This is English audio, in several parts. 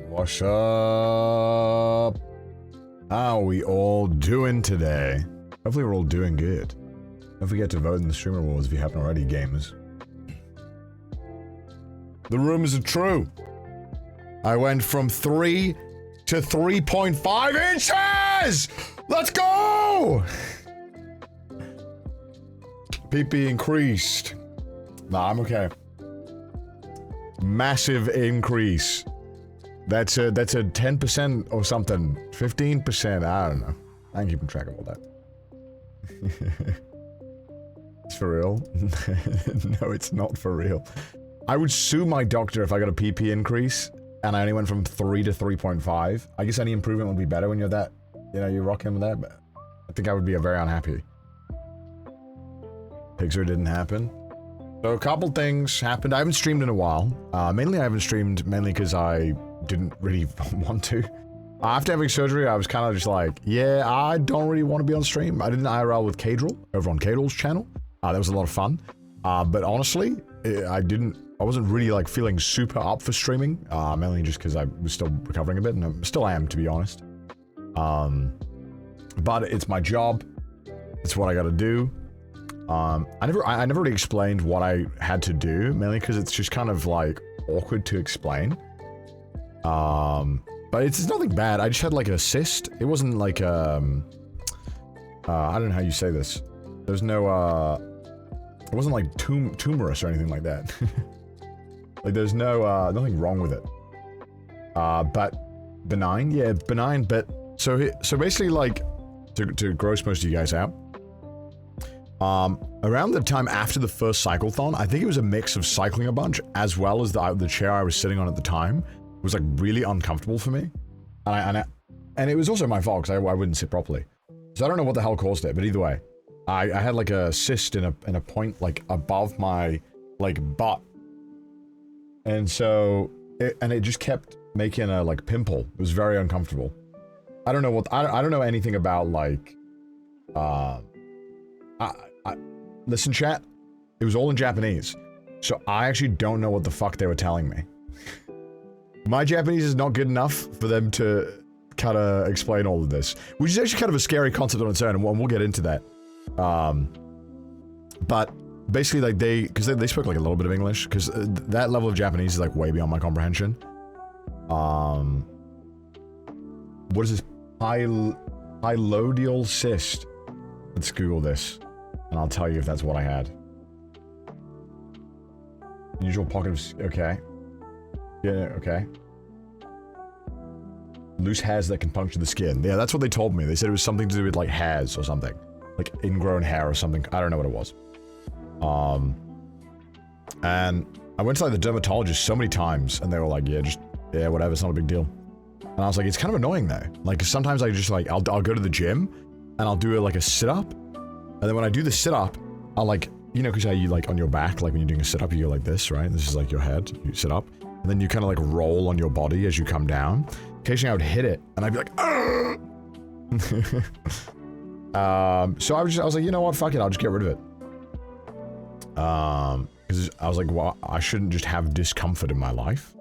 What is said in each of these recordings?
What's up? How are we all doing today? Hopefully we're all doing good. Don't forget to vote in the Streamer Awards if you haven't already, gamers. The rumors are true. I went from 3 to 3.5 inches! Let's go! PP increased. Nah, I'm okay. Massive increase. That's a 10% or something. 15%, I don't know. I ain't keeping track of all that. It's for real? No, it's not for real. I would sue my doctor if I got a PP increase and I only went from 3 to 3.5. I guess any improvement would be better when you're that, you know, you're rocking with that, but I think I would be very unhappy. Pixar didn't happen. So a couple things happened. I haven't streamed in a while. Mainly I haven't streamed mainly because I didn't really want to. After having surgery, I was kind of just like, yeah, I don't really want to be on stream. I did an IRL with Cadrel over on Cadrel's channel. That was a lot of fun. But honestly, I wasn't really like feeling super up for streaming. Mainly just because I was still recovering a bit, and I still am, to be honest. But it's my job. It's what I got to do. I never really explained what I had to do, mainly because it's just kind of like awkward to explain. But it's nothing bad. I just had like a cyst. It wasn't like I don't know how you say this. There's no it wasn't like tumorous or anything like that. Like there's no nothing wrong with it. But benign, yeah, benign. But so basically, like to gross most of you guys out. Around the time after the first cyclethon, I think it was a mix of cycling a bunch as well as the chair I was sitting on at the time was like really uncomfortable for me, and it was also my fault because I wouldn't sit properly. So I don't know what the hell caused it, but either way, I had like a cyst in a point like above my like butt, and so it just kept making a like pimple. It was very uncomfortable. I don't know what I don't know anything about like listen, chat, it was all in Japanese, so I actually don't know what the fuck they were telling me. My Japanese is not good enough for them to kind of explain all of this, which is actually kind of a scary concept on its own, and we'll get into that. But basically, like because they spoke like a little bit of English, because that level of Japanese is like way beyond my comprehension. What is this? Pilodial cyst. Let's Google this. And I'll tell you if that's what I had. Usual pocket of... Okay. Yeah, okay. Loose hairs that can puncture the skin. Yeah, that's what they told me. They said it was something to do with, like, hairs or something. Like, ingrown hair or something. I don't know what it was. And I went to, like, the dermatologist so many times, and they were like, yeah, whatever, it's not a big deal. And I was like, it's kind of annoying, though. Like, sometimes I just, like, I'll go to the gym, and I'll do, like, a sit-up. And then when I do the sit-up, I'll like, you know, because how you like on your back, like when you're doing a sit-up, you go like this, right? This is like your head, you sit up. And then you kind of like roll on your body as you come down. Occasionally I would hit it, and I'd be like, so I was like, you know what, fuck it, I'll just get rid of it. Because I was like, well, I shouldn't just have discomfort in my life.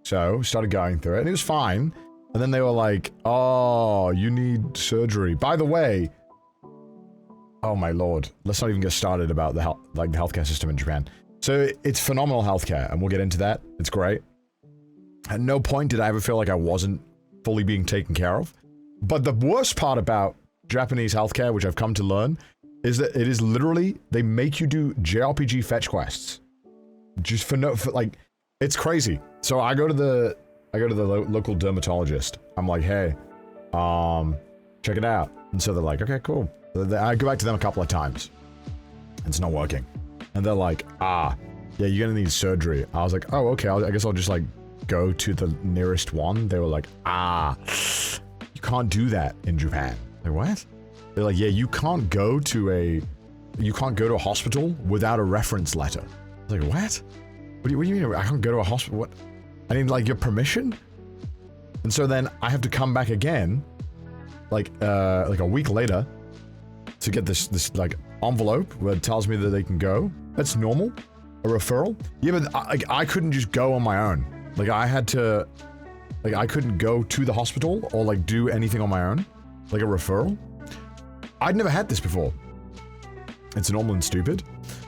So, started going through it, and it was fine. And then they were like, oh, you need surgery. By the way, oh my lord, let's not even get started about the healthcare system in Japan. So it's phenomenal healthcare, and we'll get into that. It's great. At no point did I ever feel like I wasn't fully being taken care of. But the worst part about Japanese healthcare, which I've come to learn, is that it is literally, they make you do JRPG fetch quests. Just for like, it's crazy. So I go to the local dermatologist. I'm like, hey, check it out. And so they're like, okay, cool. I go back to them a couple of times. It's not working. And they're like, yeah, you're gonna need surgery. I was like, oh, okay, I guess I'll just like go to the nearest one. They were like, you can't do that in Japan. Like, what? They're like, yeah, you can't go to a hospital without a reference letter. I was like, what? What do you mean I can't go to a hospital? What? I need like your permission? And so then I have to come back again, like a week later, to get this like envelope where it tells me that they can go. That's normal. A referral. Yeah, but I couldn't just go on my own. Like I had to Like, I couldn't go to the hospital or, like, do anything on my own. Like a referral. I'd never had this before. It's normal and stupid.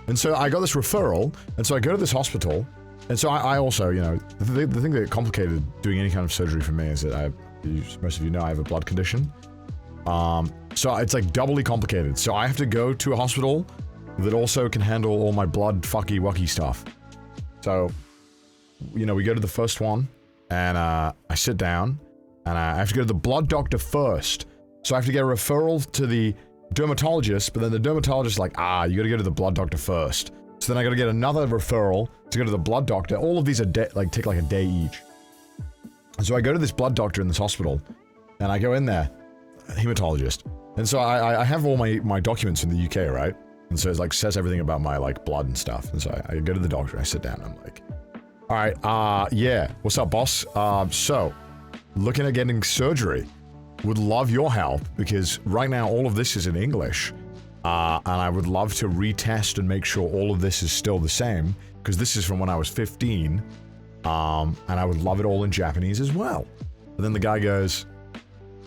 And so I got this referral, and so I go to this hospital, and so I also, you know, the thing that complicated doing any kind of surgery for me is that most of you know I have a blood condition. So it's like doubly complicated. So I have to go to a hospital that also can handle all my blood fucky-wucky stuff. So, you know, we go to the first one, and I sit down, and I have to go to the blood doctor first. So I have to get a referral to the dermatologist, but then the dermatologist is like, you gotta go to the blood doctor first. So then I gotta get another referral to go to the blood doctor. All of these are take like a day each. And so I go to this blood doctor in this hospital, and I go in there, a hematologist. And so I have all my documents in the UK, right? And so it like says everything about my like blood and stuff. And so I go to the doctor, I sit down, I'm like, all right, yeah, what's up, boss? So, looking at getting surgery. Would love your help, because right now all of this is in English, and I would love to retest and make sure all of this is still the same, because this is from when I was 15, and I would love it all in Japanese as well. And then the guy goes,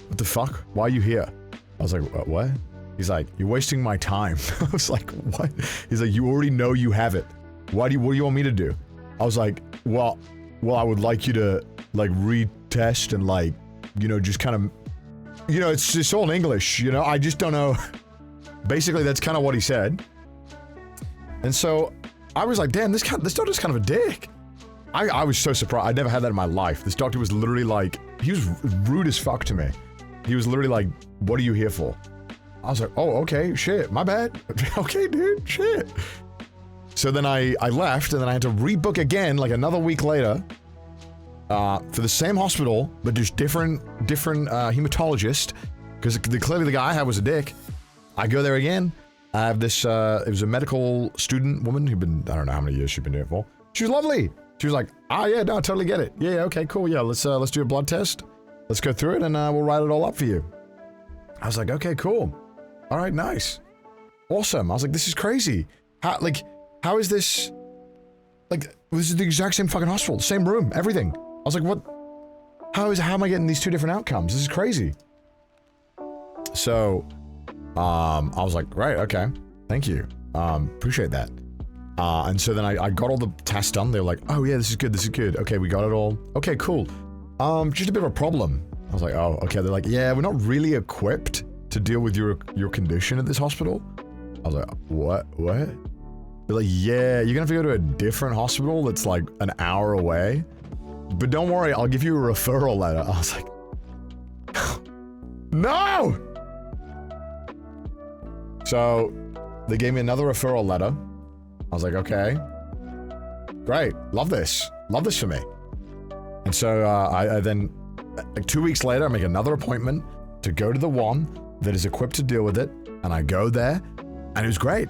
what the fuck? Why are you here? I was like, what? He's like, you're wasting my time. I was like, what? He's like, you already know you have it. What do you want me to do? I was like, well, I would like you to, like, retest and, like, you know, just kind of, you know, it's just all in English, you know, I just don't know. Basically, that's kind of what he said. And so, I was like, damn, this doctor's kind of a dick. I was so surprised. I'd never had that in my life. This doctor was literally like, he was rude as fuck to me. He was literally like, what are you here for? I was like, oh, okay, shit, my bad. Okay, dude, shit. So then I left, and then I had to rebook again, like another week later. For the same hospital, but just different hematologist, because clearly the guy I had was a dick. I go there again. I have this, it was a medical student woman who'd been, I don't know how many years she'd been doing it for. She was lovely. She was like, yeah, no, I totally get it. Yeah, okay, cool, yeah, let's do a blood test. Let's go through it, and we'll write it all up for you. I was like, okay, cool. All right, nice. Awesome. I was like, this is crazy. How is this, like, this is the exact same fucking hospital, same room, everything. I was like, what? How am I getting these two different outcomes? This is crazy. So, I was like, right, okay. Thank you. Appreciate that. And so then I got all the tests done. They were like, oh yeah, this is good. Okay, we got it all. Okay, cool. Just a bit of a problem. I was like, oh, okay. They're like, yeah, we're not really equipped to deal with your condition at this hospital. I was like, what? They're like, yeah, you're gonna have to go to a different hospital that's like an hour away. But don't worry, I'll give you a referral letter. I was like, no! So, they gave me another referral letter. I was like, okay. Great, love this. Love this for me. And so, I then, like 2 weeks later, I make another appointment to go to the one that is equipped to deal with it. And I go there, and it was great.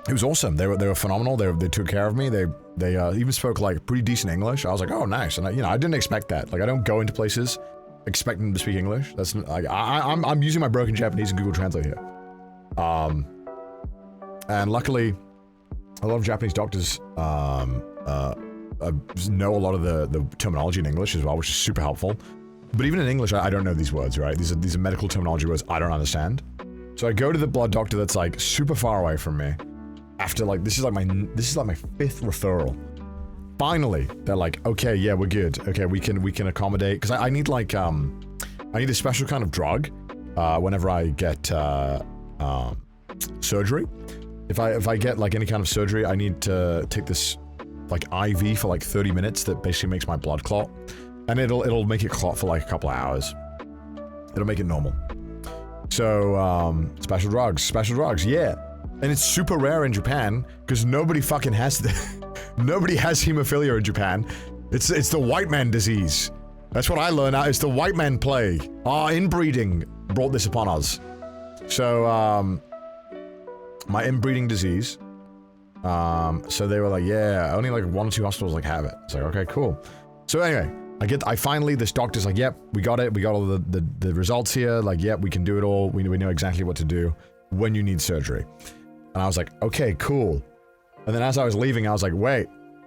It was awesome. They were phenomenal. They took care of me. They even spoke like pretty decent English. I was like, oh, nice. And I didn't expect that. Like, I don't go into places expecting them to speak English. That's like, I'm using my broken Japanese and Google Translate here. And luckily, a lot of Japanese doctors know a lot of the terminology in English as well, which is super helpful. But even in English, I don't know these words, right? These are medical terminology words I don't understand. So I go to the blood doctor that's like super far away from me. After like, this is like my 5th referral. Finally, they're like, okay, yeah, we're good. Okay, we can accommodate, because I need like, I need a special kind of drug, whenever I get, surgery. If I get like any kind of surgery, I need to take this like IV for like 30 minutes that basically makes my blood clot. And it'll make it clot for like a couple of hours. It'll make it normal. So, special drugs, yeah. And it's super rare in Japan, because nobody fucking has nobody has hemophilia in Japan. It's the white man disease. That's what I learned out. It's the white man plague. Our inbreeding brought this upon us. So, my inbreeding disease. So they were like, yeah, only like 1 or 2 hospitals like have it. It's like, okay, cool. So anyway, I finally, this doctor's like, yep, we got it. We got all the results here. Like, yep, we can do it all. We know exactly what to do when you need surgery. And I was like, okay, cool. And then as I was leaving, I was like, wait,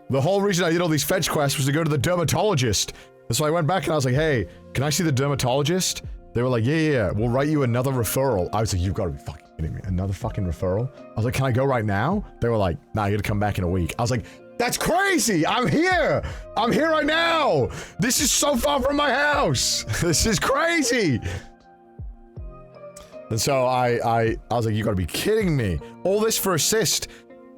the whole reason I did all these fetch quests was to go to the dermatologist. And so I went back and I was like, hey, can I see the dermatologist? They were like, yeah, we'll write you another referral. I was like, you've got to be fucking kidding me. Another fucking referral? I was like, can I go right now? They were like, nah, you gotta come back in a week. I was like, that's crazy! I'm here! I'm here right now! This is so far from my house! This is crazy! And so I was like, you gotta be kidding me. All this for a cyst.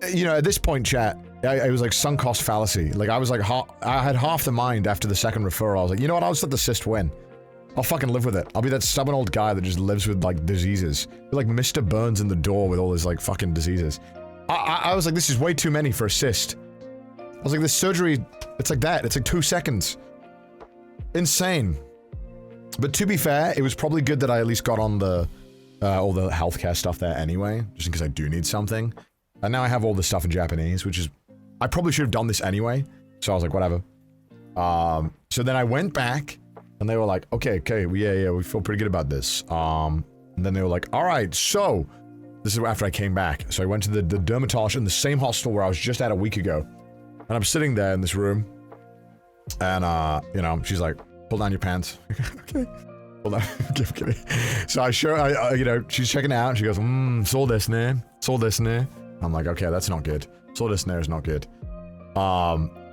You know, at this point, chat, it was like sunk cost fallacy. Like, I was like, I had half the mind after the second referral. I was like, you know what, I'll just let the cyst win. I'll fucking live with it. I'll be that stubborn old guy that just lives with, like, diseases. Be like Mr. Burns in the door with all his, like, fucking diseases. I was like, this is way too many for a cyst. I was like, this surgery, it's like that. It's like 2 seconds. Insane. But to be fair, it was probably good that I at least got on the, all the healthcare stuff there anyway, just in case I do need something. And now I have all this stuff in Japanese, which is, I probably should have done this anyway. So I was like, whatever. So then I went back, and they were like, okay, yeah, we feel pretty good about this. And then they were like, all right, so, this is after I came back. So I went to the dermatologist in the same hospital where I was just at a week ago. And I'm sitting there in this room, and, you know, she's like, pull down your pants. Okay. Pull down, kidding. So I show, you know, she's checking out, and she goes, so this ne. I'm like, okay, that's not good. So this ne is not good.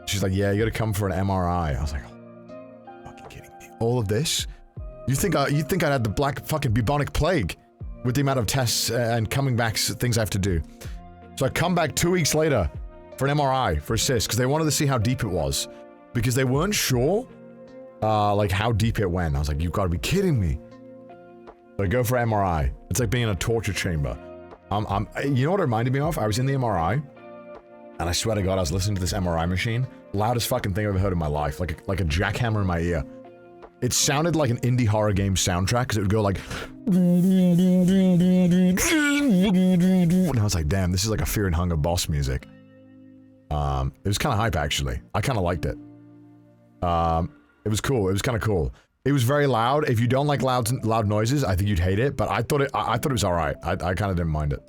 She's like, yeah, you gotta come for an MRI. I was like, oh, fucking kidding me. All of this? You think I'd had the black fucking bubonic plague with the amount of tests and coming back things I have to do. So I come back 2 weeks later for an MRI for a cyst, because they wanted to see how deep it was. Because they weren't sure, like, how deep it went. I was like, you've got to be kidding me. So I go for MRI. It's like being in a torture chamber. You know what it reminded me of? I was in the MRI, and I swear to God, I was listening to this MRI machine. Loudest fucking thing I've ever heard in my life. Like a jackhammer in my ear. It sounded like an indie horror game soundtrack, because it would go like... And I was like, damn, this is like a Fear and Hunger boss music. It was kind of hype, actually. I kind of liked it. It was cool. It was kind of cool. It was very loud. If you don't like loud noises, I think you'd hate it, but I thought it was alright. I kind of didn't mind it.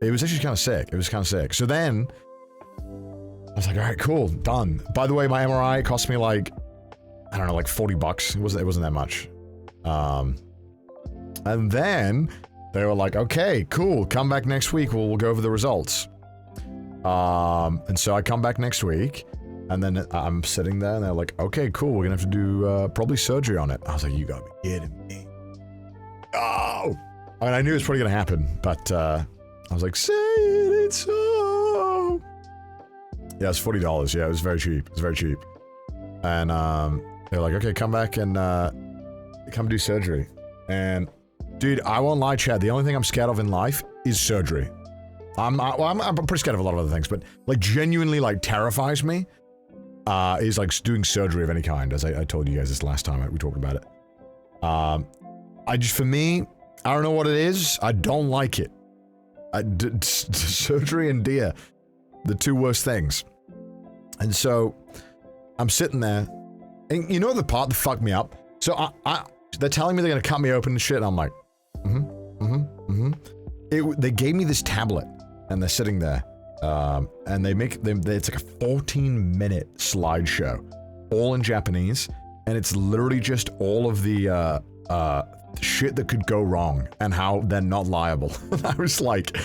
It was actually kind of sick. It was kind of sick. So then, I was like, alright, cool, done. By the way, my MRI cost me like, I don't know, like 40 bucks. It wasn't that much. And then, they were like, okay, cool, come back next week, we'll go over the results. And so I come back next week, and then I'm sitting there, and they're like, okay, cool, we're gonna have to do, probably surgery on it. I was like, you gotta be kidding me. Oh! I mean, I knew it was probably gonna happen, but, I was like, say it ain't so! Yeah, it's $40, yeah, it was very cheap, And, they're like, okay, come back and, come do surgery. And, dude, I won't lie, Chad, the only thing I'm scared of in life is surgery. I'm pretty scared of a lot of other things, but, like, genuinely, like, terrifies me, is, like, doing surgery of any kind, as I told you guys this last time we talked about it. For me, I don't know what it is, I don't like it. Surgery and deer, the two worst things. And so, I'm sitting there, and you know the part that fucked me up? So, they're telling me they're gonna cut me open and shit, and I'm like, They gave me this tablet, and they're sitting there, and it's like a 14-minute slideshow, all in Japanese, and it's literally just all of the, shit that could go wrong, and how they're not liable. I was like,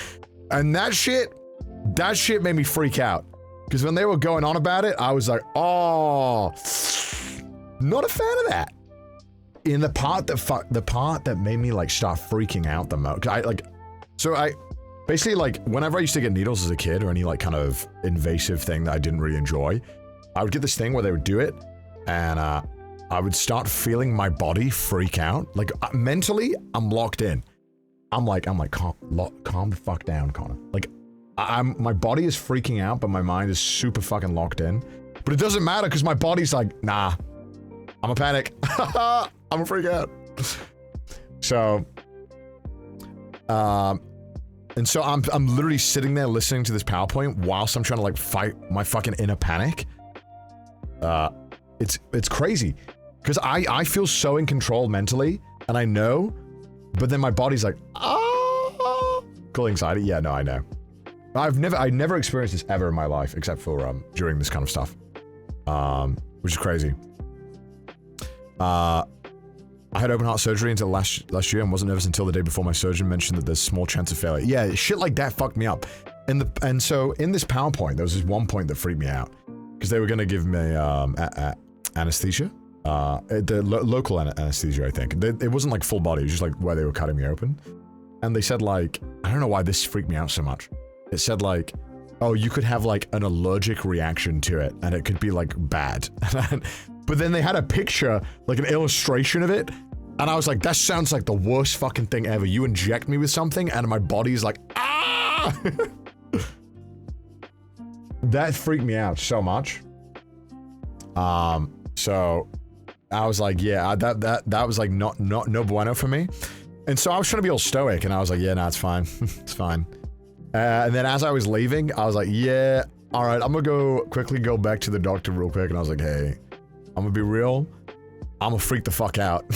and that shit made me freak out, because when they were going on about it, I was like, oh, not a fan of that. In the part that made me, like, start freaking out the most, basically, like, whenever I used to get needles as a kid, or any, like, kind of invasive thing that I didn't really enjoy, I would get this thing where they would do it, and, I would start feeling my body freak out. Like, mentally, I'm locked in. I'm like, calm the fuck down, Connor. Like, my body is freaking out, but my mind is super fucking locked in. But it doesn't matter, because my body's like, nah, I'm a panic. I'm a freak out. So, and so I'm literally sitting there listening to this PowerPoint whilst I'm trying to, like, fight my fucking inner panic. It's crazy. Because I feel so in control mentally, and I know, but then my body's like, ah, cool anxiety. Yeah, no, I know. I never experienced this ever in my life, except for during this kind of stuff, which is crazy. I had open heart surgery until last year and wasn't nervous until the day before my surgeon mentioned that there's small chance of failure. Yeah, shit like that fucked me up. And so in this PowerPoint, there was this one point that freaked me out because they were gonna give me anesthesia, local anesthesia, I think. It wasn't like full body, it was just like where they were cutting me open. And they said like, I don't know why this freaked me out so much. It said like, oh, you could have like an allergic reaction to it and it could be like bad. But then they had a picture, like an illustration of it, and I was like, that sounds like the worst fucking thing ever. You inject me with something and my body's like, ah! That freaked me out so much. So I was like, yeah, that was like no bueno for me. And so I was trying to be all stoic and I was like, yeah, no, it's fine. It's fine. And then as I was leaving, I was like, yeah, all right, I'm gonna quickly go back to the doctor real quick. And I was like, hey, I'm gonna be real. I'm gonna freak the fuck out.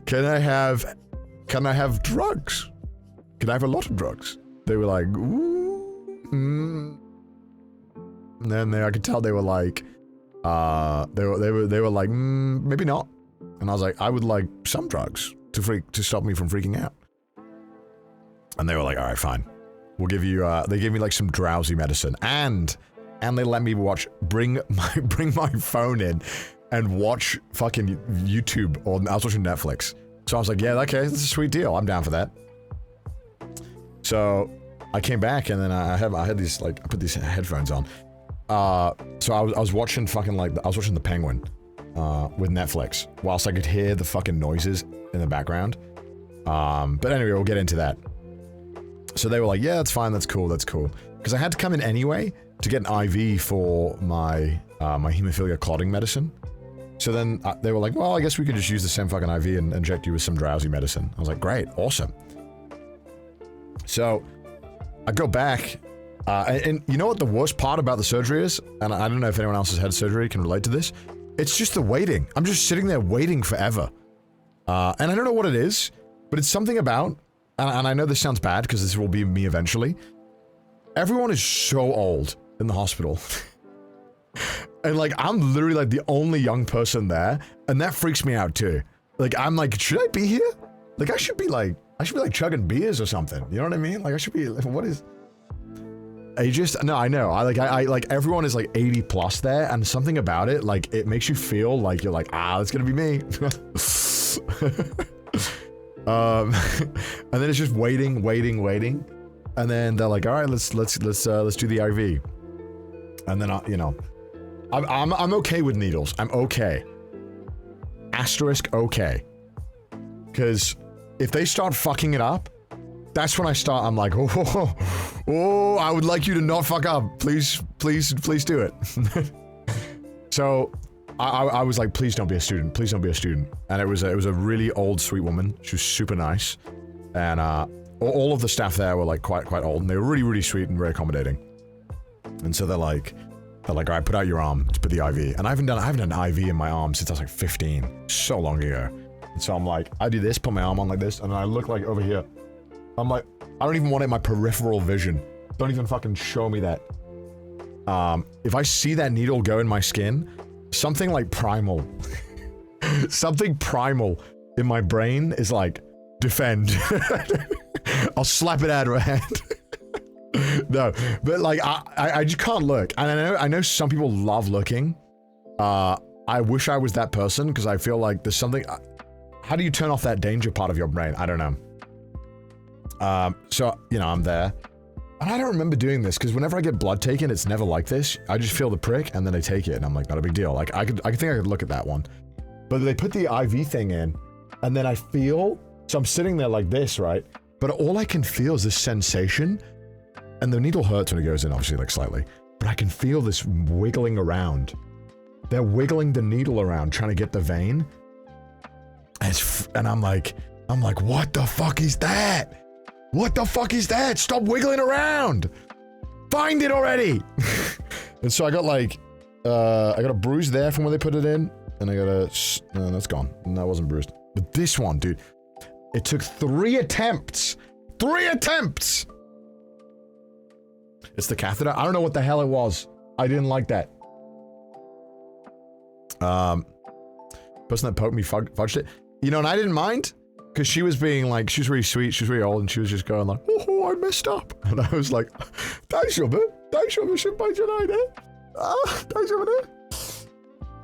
Can I have drugs? Can I have a lot of drugs? They were like, ooh, And then I could tell they were like, they were like, maybe not. And I was like, I would like some drugs to stop me from freaking out. And they were like, all right, fine. We'll give you, they gave me like some drowsy medicine and they let me bring my phone in and watch fucking YouTube, or I was watching Netflix. So I was like, yeah, okay, this is a sweet deal. I'm down for that. So I came back and then I had these, like, I put these headphones on. So I was watching fucking like, I was watching The Penguin, with Netflix, whilst I could hear the fucking noises in the background. But anyway, we'll get into that. So they were like, yeah, that's fine, that's cool, that's cool. Because I had to come in anyway to get an IV for my, my hemophilia clotting medicine. So then they were like, well, I guess we could just use the same fucking IV and inject you with some drowsy medicine. I was like, great, awesome. So I go back, and you know what the worst part about the surgery is? And I don't know if anyone else has had surgery can relate to this. It's just the waiting. I'm just sitting there waiting forever. And I don't know what it is, but it's something about, and I know this sounds bad because this will be me eventually. Everyone is so old in the hospital. And like, I'm literally like the only young person there, and that freaks me out too. Like, I'm like, should I be here? Like, I should be like chugging beers or something. You know what I mean? Like, I should be, what is... Ageist? No, I know. I like, everyone is like 80 plus there, and something about it, like, it makes you feel like you're like, that's gonna be me. And then it's just waiting. And then they're like, all right, let's do the IV. And then you know, I'm okay with needles. I'm okay. Asterisk okay. Because if they start fucking it up, that's when I'm like, oh, I would like you to not fuck up. Please do it. So I was like, please don't be a student. Please don't be a student. And it was a really old, sweet woman. She was super nice. And all of the staff there were like quite old, and they were really, really sweet and very accommodating. And so they're like, all right, put out your arm to put the IV. And I haven't done an IV in my arm since I was like 15, so long ago. And so I'm like, I do this, put my arm on like this, and then I look like over here. I'm like, I don't even want it in my peripheral vision. Don't even fucking show me that. If I see that needle go in my skin, something like primal, something primal in my brain is like, defend. I'll slap it out of her hand. No, but like, I just can't look. And I know some people love looking. I wish I was that person, because I feel like there's something, how do you turn off that danger part of your brain? I don't know. So, you know, I'm there. And I don't remember doing this, because whenever I get blood taken, it's never like this. I just feel the prick, and then they take it, and I'm like, not a big deal. Like, I think I could look at that one. But they put the IV thing in, and then I feel, so I'm sitting there like this, right? But all I can feel is this sensation, and the needle hurts when it goes in, obviously, like slightly. But I can feel this wiggling around. They're wiggling the needle around, trying to get the vein. And I'm like, what the fuck is that? What the fuck is that? Stop wiggling around! Find it already! And so I got like, I got a bruise there from where they put it in, and I got a, no, that's gone. That wasn't bruised. But this one, dude, it took 3 attempts! 3 attempts! It's the catheter. I don't know what the hell it was. I didn't like that. Person that poked me fudged it. You know, and I didn't mind. Because she was being like, she was really sweet, she was really old, and she was just going like, oh, I messed up. And I was like, 다이쇼브 신발 전화해. 다이쇼브.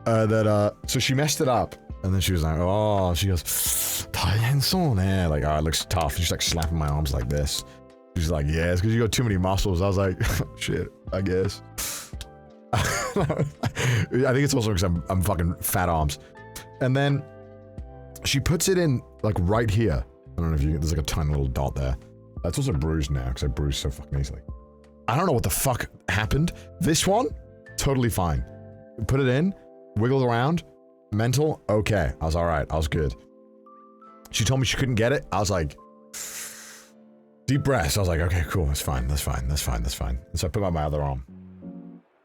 That, so she messed it up. And then she was like, oh, she goes, 다이앤소네. Like, oh, it looks tough. She's like slapping my arms like this. She's like, yeah, it's because you got too many muscles. I was like, shit, I guess. I think it's also because I'm fucking fat arms. And then she puts it in, like, right here. I don't know if you, there's like a tiny little dot there. That's also bruised now, because I bruised so fucking easily. I don't know what the fuck happened. This one, totally fine. Put it in, wiggled around, mental, okay. I was alright, I was good. She told me she couldn't get it. I was like, deep breaths. I was like, okay, cool, that's fine, that's fine, that's fine, that's fine. And so I put out my other arm.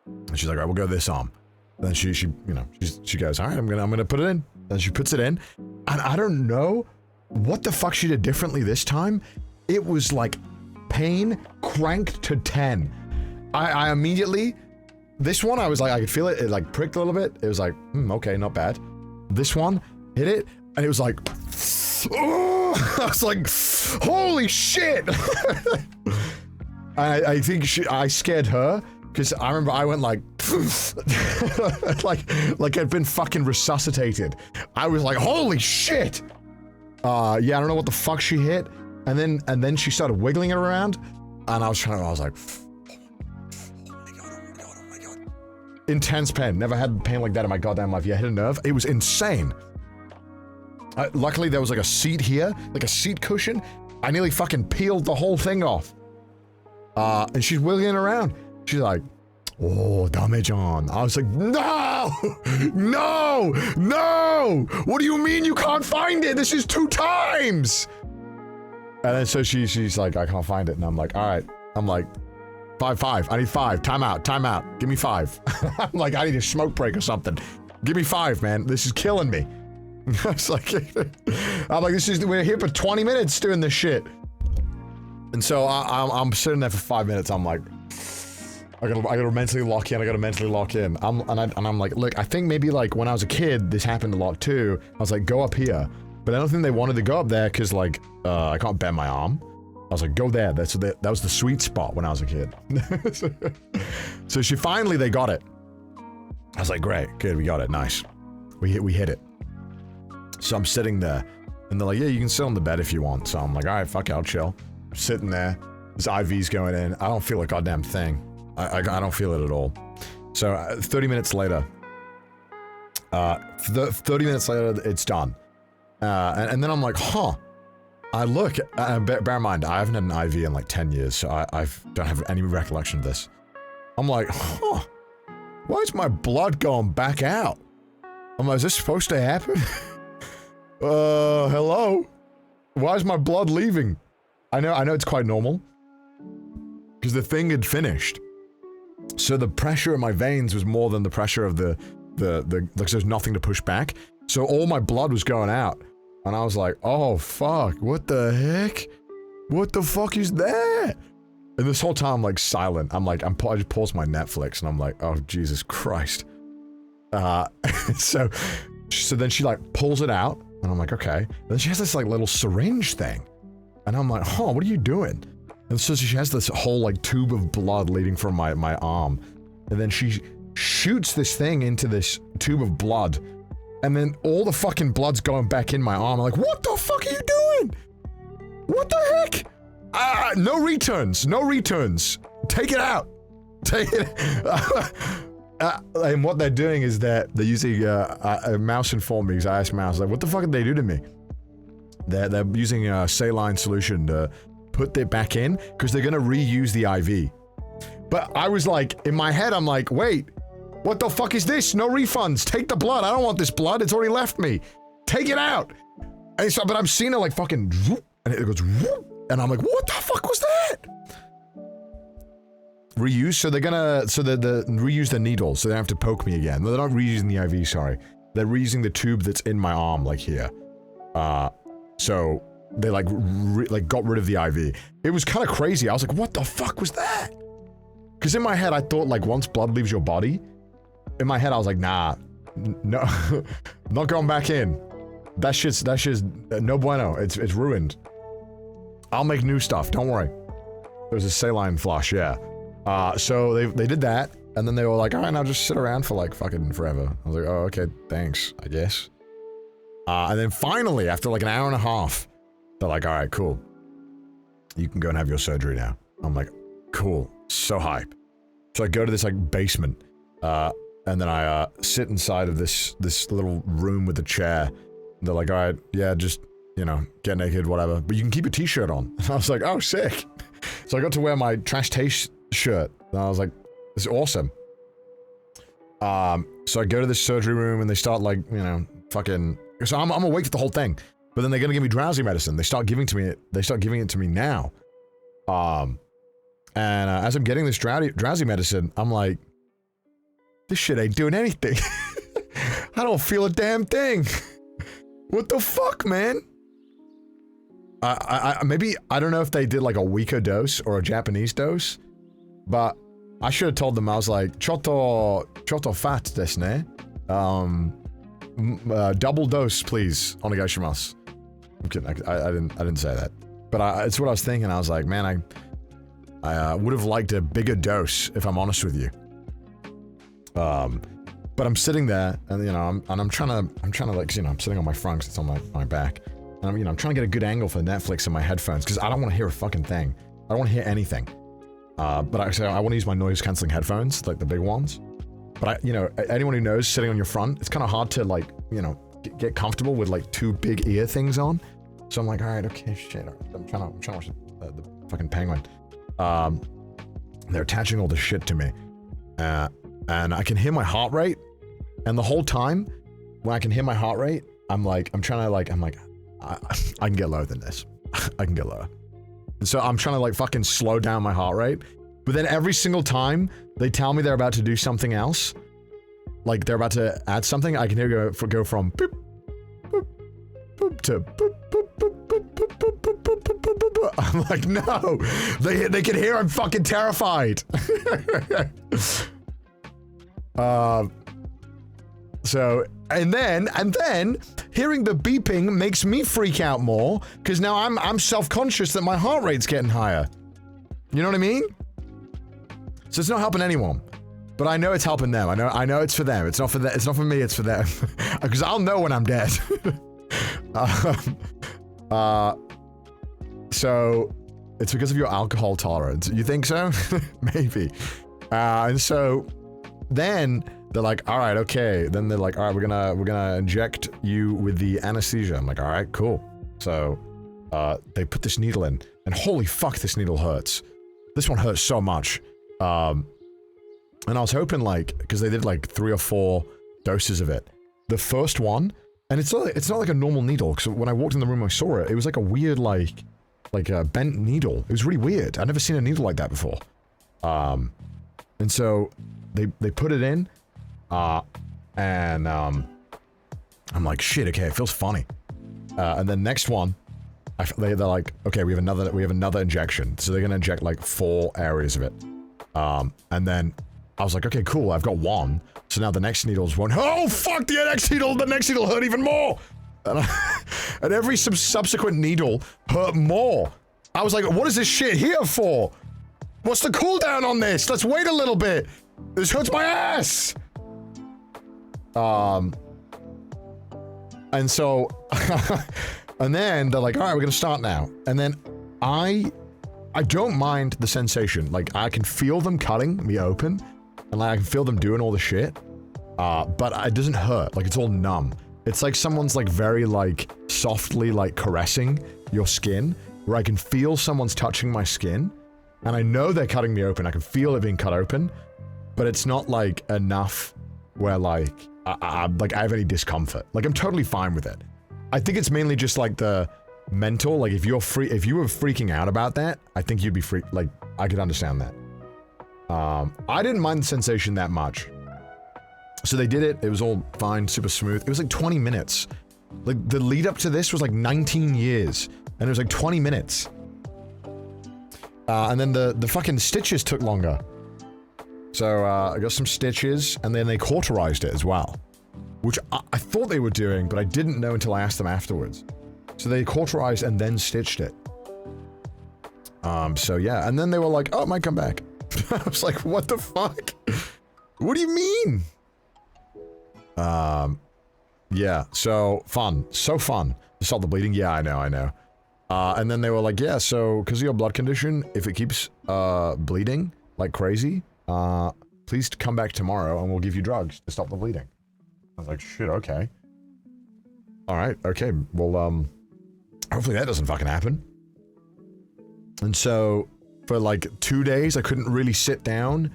And she's like, alright, we'll go this arm. And then she you know, she goes, alright, I'm gonna put it in. And she puts it in, and I don't know what the fuck she did differently this time. It was like pain cranked to 10. I immediately, this one I was like, I could feel it, it like pricked a little bit. It was like, okay, not bad. This one, hit it, and it was like, oh, I was like, holy shit. I think I scared her, because I remember I went like, like I'd been fucking resuscitated. I was like, holy shit! Yeah, I don't know what the fuck she hit. And then she started wiggling it around, and I was like, oh my god. Intense pain. Never had pain like that in my goddamn life. Yeah, hit a nerve. It was insane. Luckily there was like a seat here, like a seat cushion. I nearly fucking peeled the whole thing off. And she's wiggling it around. She's like, oh, damejan. I was like, no! No! No! What do you mean you can't find it? This is 2 times! And then so she's like, I can't find it. And I'm like, alright. I'm like, 5. I need 5. Time out. Give me 5. I'm like, I need a smoke break or something. Give me 5, man. This is killing me. I was like, I'm like, we're here for 20 minutes doing this shit. And so I'm sitting there for 5 minutes. I'm like, I gotta mentally lock in. I'm like, look, I think maybe like when I was a kid, this happened a lot too. I was like, go up here. But I don't think they wanted to go up there because like, I can't bend my arm. I was like, go there. That was the sweet spot when I was a kid. So they got it. I was like, great, good, we got it, nice. We hit it. So I'm sitting there, and they're like, yeah, you can sit on the bed if you want. So I'm like, alright, fuck it, I'll chill. I'm sitting there, this IV's going in, I don't feel a goddamn thing. I don't feel it at all. So 30 minutes later, 30 minutes later, it's done. And then I'm like, huh. I look, bear in mind, I haven't had an IV in like 10 years, so I don't have any recollection of this. I'm like, huh. Why is my blood going back out? I'm like, is this supposed to happen? Hello? Why is my blood leaving? I know it's quite normal. Because the thing had finished. So the pressure in my veins was more than the pressure of the like there's nothing to push back. So all my blood was going out. And I was like, oh fuck, what the heck? What the fuck is that? And this whole time I'm like silent. I'm like, I just paused my Netflix and I'm like, oh Jesus Christ. So then she like pulls it out and I'm like, okay. And then she has this like little syringe thing. And I'm like, huh, what are you doing? And so she has this whole like tube of blood leading from my arm. And then she shoots this thing into this tube of blood. And then all the fucking blood's going back in my arm. I'm like, what the fuck are you doing? What the heck? No returns. Take it out. Take it. And what they're doing is that they're using a mouse informed me because I asked mouse like, what the fuck did they do to me? They're using a saline solution to put it back in because they're gonna reuse the IV. But I was like, in my head, I'm like, wait, what the fuck is this? No refunds. Take the blood. I don't want this blood. It's already left me. Take it out. And so, but I'm seeing it like fucking, and it goes, and I'm like, what the fuck was that? Reuse? So they're gonna, reuse the needle so they don't have to poke me again. They're not reusing the IV, sorry. They're reusing the tube that's in my arm, like here. So they like got rid of the IV. It was kind of crazy. I was like, what the fuck was that? Because in my head, I thought, like, once blood leaves your body, in my head, I was like, nah, no, not going back in. That shit's no bueno. It's ruined. I'll make new stuff, don't worry. There's a saline flush, yeah. So they did that, and then they were like, all right, now just sit around for, like, fucking forever. I was like, oh, okay, thanks, I guess. And then finally, after, like, an hour and a half, they're like, all right, cool. You can go and have your surgery now. I'm like, cool, so hype. So I go to this, like, basement, and then I, sit inside of this little room with a chair. And they're like, all right, yeah, just, you know, get naked, whatever. But you can keep a t-shirt on. And I was like, oh, sick. So I got to wear my Trash Taste shirt. And I was like, this is awesome. So I go to this surgery room and they start, like, you know, fucking... So I'm awake for the whole thing. But then they're gonna give me drowsy medicine. They start giving it to me now. And as I'm getting this drowsy medicine, I'm like, this shit ain't doing anything. I don't feel a damn thing. What the fuck, man? Maybe, I don't know if they did like a weaker dose or a Japanese dose, but I should have told them, I was like, chotto fat desu ne. Double dose, please. Onegaishimasu. I'm kidding, I didn't say that. But it's what I was thinking. I was like, man, I would have liked a bigger dose, if I'm honest with you. But I'm sitting there, and you know, I'm trying to like, you know, I'm sitting on my front because it's on my back, and I'm trying to get a good angle for Netflix in my headphones because I don't want to hear a fucking thing. I don't want to hear anything. But actually, I want to use my noise canceling headphones, like the big ones. But you know, anyone who knows, sitting on your front, it's kind of hard to like, you know, get comfortable with like two big ear things on. So I'm like, all right, okay, shit. I'm trying to watch the fucking penguin. They're attaching all this shit to me. And I can hear my heart rate. And the whole time, when I can hear my heart rate, I can get lower than this. I can get lower. And so I'm trying to like fucking slow down my heart rate. But then every single time they tell me they're about to do something else, like they're about to add something, I can hear go from boop, boop, boop to boop, boop, boop, boop, boop, boop, boop, boop, boop, boop, boop. I'm like, no, they can hear I'm fucking terrified. So, and then, hearing the beeping makes me freak out more, because now I'm self-conscious that my heart rate's getting higher. You know what I mean? So it's not helping anyone. But I know it's helping them. I know it's for them. It's not for them. It's not for me, it's for them. Because I'll know when I'm dead. So, it's because of your alcohol tolerance. You think so? Maybe. And so, then... They're like, all right, okay. Then they're like, all right, we're gonna inject you with the anesthesia. I'm like, all right, cool. So, they put this needle in, and holy fuck, this needle hurts. This one hurts so much. And I was hoping, like, because they did like 3 or 4 doses of it. The first one, and it's not like a normal needle. Because when I walked in the room, I saw it. It was like a weird, like a bent needle. It was really weird. I'd never seen a needle like that before. And so they put it in. And I'm like, shit, okay, it feels funny. And then next one, they're like, okay, we have another injection. So they're gonna inject like 4 areas of it. And then I was like, okay, cool, I've got 1. So now the next needle's 1. Oh, fuck, the next needle hurt even more! And every subsequent needle hurt more. I was like, what is this shit here for? What's the cooldown on this? Let's wait a little bit. This hurts my ass! And so, and then they're like, all right, we're gonna start now. And then I don't mind the sensation. Like, I can feel them cutting me open, and like, I can feel them doing all the shit. But it doesn't hurt. Like, it's all numb. It's like someone's like very like softly like caressing your skin, where I can feel someone's touching my skin, and I know they're cutting me open. I can feel it being cut open, but it's not like enough where like, I have any discomfort. Like, I'm totally fine with it. I think it's mainly just like the mental, like if you were freaking out about that, I think you'd be like, I could understand that. I didn't mind the sensation that much. So they did it, it was all fine, super smooth. It was like 20 minutes. Like, the lead up to this was like 19 years, and it was like 20 minutes. And then the fucking stitches took longer. So I got some stitches, and then they cauterized it as well, which I thought they were doing, but I didn't know until I asked them afterwards. So they cauterized and then stitched it. So yeah, and then they were like, oh, it might come back. I was like, what the fuck? What do you mean? Yeah, so fun. So fun. To stop the bleeding? Yeah, I know. And then they were like, yeah, so, because of your blood condition, if it keeps, bleeding like crazy, please come back tomorrow and we'll give you drugs to stop the bleeding. I was like, shit, okay. Alright, okay, well, hopefully that doesn't fucking happen. And so, for like 2 days, I couldn't really sit down.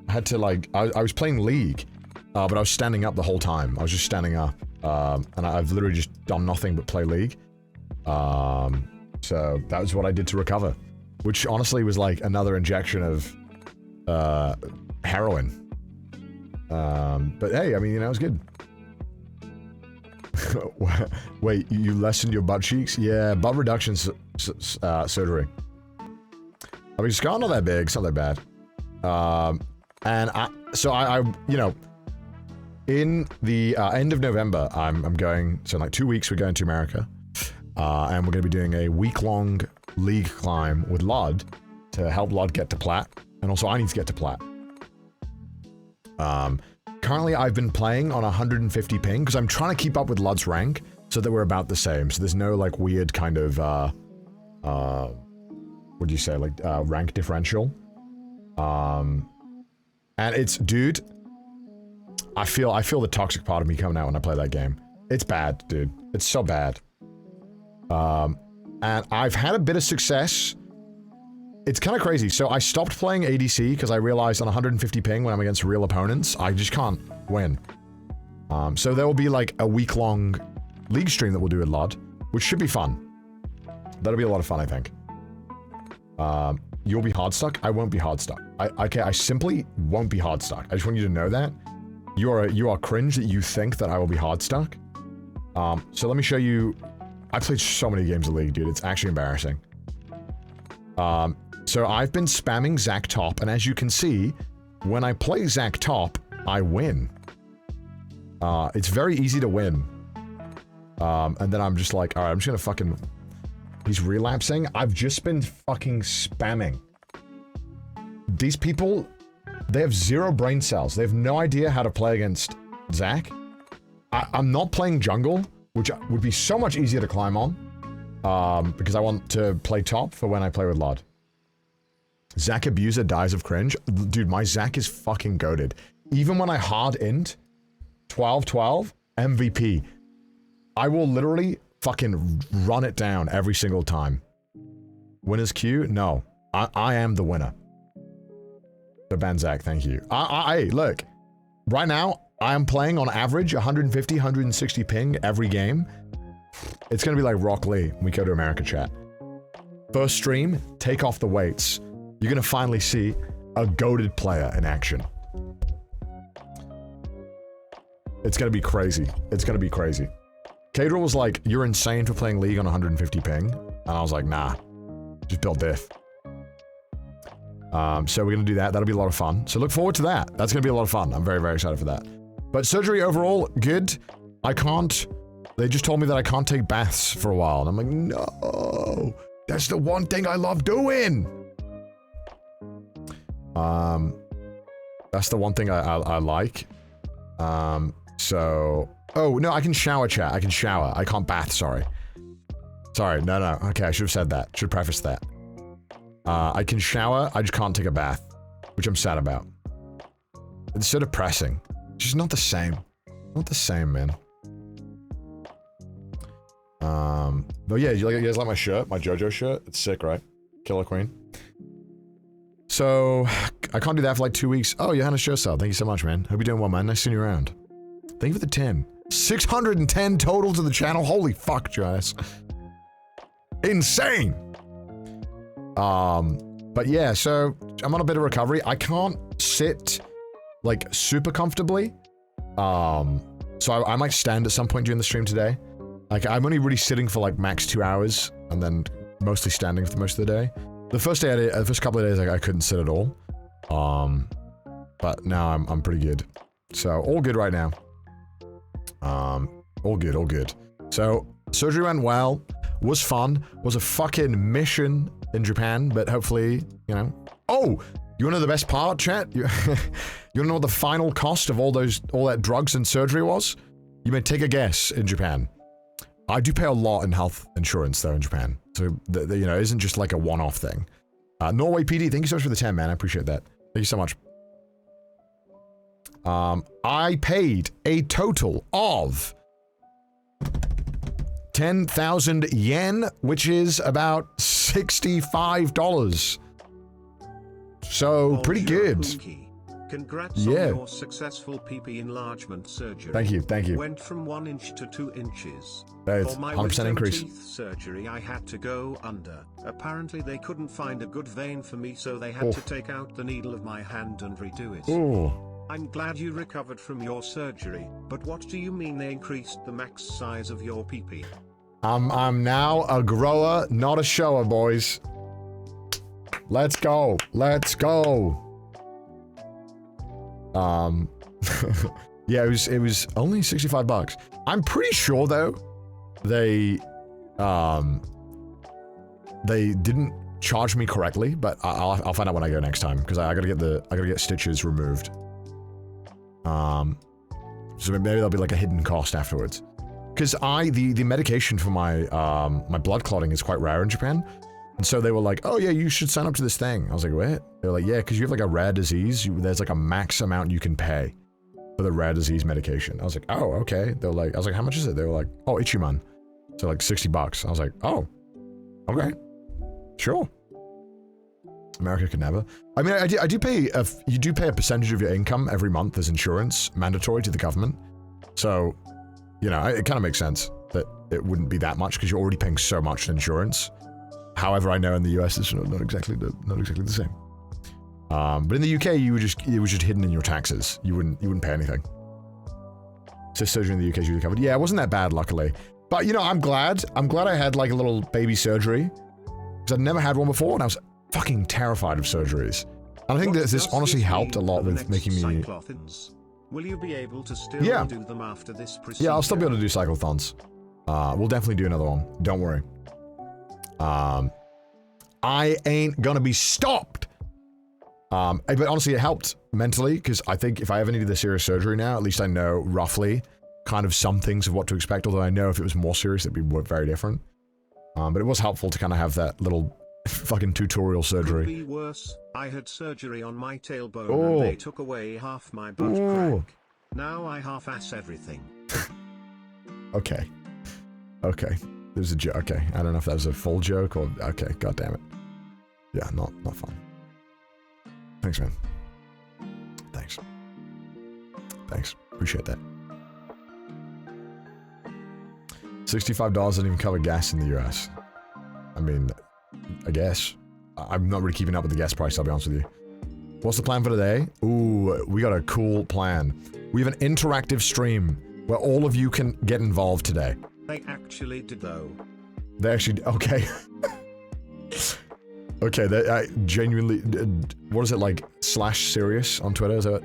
I had to like, I was playing League, but I was standing up the whole time. I was just standing up, and I've literally just done nothing but play League. So that was what I did to recover, which honestly was like another injection of, heroin. But hey, I mean, you know, it was good. Wait, you lessened your butt cheeks? Yeah, butt reduction surgery. I mean, scar not that big, it's not that bad. And I, you know, in the end of November, I'm going, so in like 2 weeks, we're going to America. And we're going to be doing a week-long League climb with Lod to help Lod get to Plat. And also, I need to get to Plat. Currently, I've been playing on 150 ping, because I'm trying to keep up with Lod's rank, so that we're about the same. So there's no, like, weird kind of, what do you say, like, rank differential. And it's, dude, I feel the toxic part of me coming out when I play that game. It's bad, dude. It's so bad. And I've had a bit of success. It's kind of crazy. So I stopped playing ADC because I realized on 150 ping when I'm against real opponents, I just can't win. So there will be like a week-long League stream that we'll do with Lod, which should be fun. That'll be a lot of fun, I think. You'll be hard stuck? I won't be hard stuck. I simply won't be hard stuck. I just want you to know that. You are cringe that you think that I will be hard stuck. So let me show you. I played so many games of League, dude. It's actually embarrassing. So I've been spamming Zac top, and as you can see, when I play Zac top, I win. It's very easy to win. And then I'm just like, alright, I'm just gonna fucking... He's relapsing? I've just been fucking spamming. These people, they have 0 brain cells. They have no idea how to play against Zac. I'm not playing jungle, which would be so much easier to climb on, because I want to play top for when I play with Lod. Zac abuser dies of cringe. Dude, my Zac is fucking goated. Even when I hard int, 12-12, MVP. I will literally fucking run it down every single time. Winner's queue? No. I am the winner. So ban Zac, thank you. Hey, look. Right now, I am playing on average 150, 160 ping every game. It's gonna be like Rock Lee when we go to America, chat. First stream, take off the weights. You're gonna finally see a goated player in action. It's gonna be crazy. It's gonna be crazy. Kadril was like, you're insane for playing League on 150 ping. And I was like, nah. Just build diff. So we're gonna do that. That'll be a lot of fun. So look forward to that. That's gonna be a lot of fun. I'm very, very excited for that. But surgery overall, good. I can't... They just told me that I can't take baths for a while. And I'm like, no! That's the one thing I love doing! That's the one thing I like. So... Oh, no, I can shower, chat. I can shower. I can't bath, sorry. Sorry, no. Okay, I should have said that. Should preface that. I can shower, I just can't take a bath. Which I'm sad about. It's so depressing. It's just not the same. Not the same, man. But yeah, you guys like my shirt? My JoJo shirt? It's sick, right? Killer Queen. So, I can't do that for like 2 weeks. Oh, Johannes Schursal, thank you so much, man. Hope you're doing well, man. Nice seeing you around. Thank you for the 10. 610 total to the channel. Holy fuck, Jonas. Insane! But yeah, so I'm on a bit of recovery. I can't sit, like, super comfortably. So I might stand at some point during the stream today. Like, I'm only really sitting for, like, max 2 hours, and then mostly standing for most of the day. The first day, the first couple of days, like, I couldn't sit at all. but now I'm pretty good. So all good right now. All good, all good. So surgery went well, was fun, was a fucking mission in Japan, but hopefully, you know. Oh, you wanna know the best part, chat? You wanna know what the final cost of all that drugs and surgery was? You may take a guess in Japan. I do pay a lot in health insurance though in Japan, so you know, it isn't just like a one-off thing. Norway PD, thank you so much for the 10, man. I appreciate that. Thank you so much. I paid a total of 10,000 yen, which is about $65. So pretty good. Congrats on your successful PP enlargement surgery. Thank you, thank you. Went from 1 inch to 2 inches. That's For my 100% increase. teeth surgery, I had to go under. Apparently, they couldn't find a good vein for me, so they had to take out the needle of my hand and redo it. Ooh. I'm glad you recovered from your surgery, but what do you mean they increased the max size of your PP? I'm now a grower, not a shower, boys. Let's go. Let's go. Yeah, it was only 65 bucks. I'm pretty sure though, they didn't charge me correctly, but I'll find out when I go next time, because I gotta get stitches removed. So maybe there'll be like a hidden cost afterwards. Because the medication for my my blood clotting is quite rare in Japan. And so they were like, oh yeah, you should sign up to this thing. I was like, what? They were like, yeah, because you have like a rare disease. There's like a max amount you can pay for the rare disease medication. I was like, oh, okay. They were like, I was like, how much is it? They were like, oh, Ichiman. So like 60 bucks. I was like, oh, okay, sure. America could never. I mean, I do pay, you do pay a percentage of your income every month as insurance, mandatory to the government. So, you know, it kind of makes sense that it wouldn't be that much because you're already paying so much in insurance. However, I know in the US it's not exactly the same. But in the UK, it was just hidden in your taxes. You wouldn't pay anything. So surgery in the UK is usually covered. Yeah, it wasn't that bad, luckily. But you know, I'm glad I had like a little baby surgery because I'd never had one before, and I was fucking terrified of surgeries. And I think that this honestly helped a lot with making me. Will you be able to still do them after this procedure? Yeah, I'll still be able to do cyclothons. We'll definitely do another one. Don't worry. I ain't gonna be stopped. But honestly, it helped mentally, because I think if I ever needed the serious surgery now, at least I know roughly kind of some things of what to expect, although I know if it was more serious, it'd be very different. But it was helpful to kind of have that little fucking tutorial surgery. Could be worse. I had surgery on my tailbone and they took away half my butt crack. Now I half-ass everything. Okay. Okay. There's a joke. Okay. I don't know if that was a full joke or... Okay. God damn it. Yeah, not fun. Thanks, man. Thanks. Thanks. Appreciate that. $65 doesn't even cover gas in the US. I mean, I guess. I'm not really keeping up with the gas price, I'll be honest with you. What's the plan for today? Ooh, we got a cool plan. We have an interactive stream where all of you can get involved today. They actually did, though. They actually... Okay. Okay, they genuinely... What is it, like, /serious on Twitter? Is that it?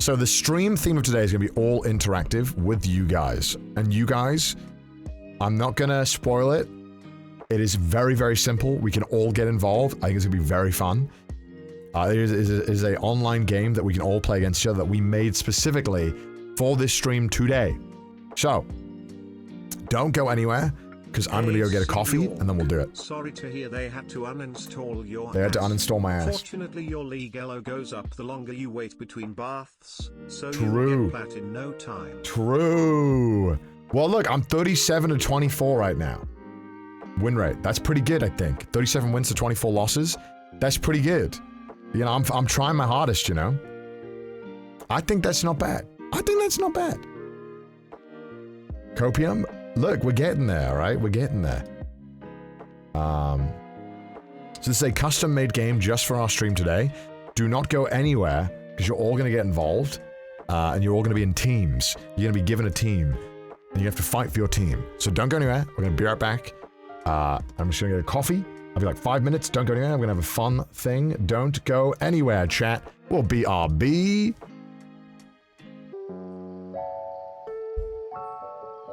So the stream theme of today is going to be all interactive with you guys. And you guys, I'm not going to spoil it. It is very, very simple. We can all get involved. I think it's going to be very fun. It is an online game that we can all play against each other that we made specifically for this stream today. So, don't go anywhere, because I'm going to go get a coffee, and then we'll do it. Sorry to hear they had to uninstall your They had to uninstall my ass. Fortunately, your league elo goes up the longer you wait between baths, so True. you'll get that in no time. True. Well, look, I'm 37 to 24 right now. Win rate. That's pretty good, I think. 37 wins to 24 losses. That's pretty good. You know, I'm trying my hardest, you know? I think that's not bad. I think that's not bad. Copium? Look, we're getting there, right? We're getting there. So this is a custom-made game just for our stream today. Do not go anywhere, because you're all going to get involved, and you're all going to be in teams. You're going to be given a team, and you have to fight for your team. So don't go anywhere. We're going to be right back. I'm just going to get a coffee, and I'll be like, 5 minutes, don't go anywhere. I'm gonna have a fun thing. Don't go anywhere, chat. We'll BRB.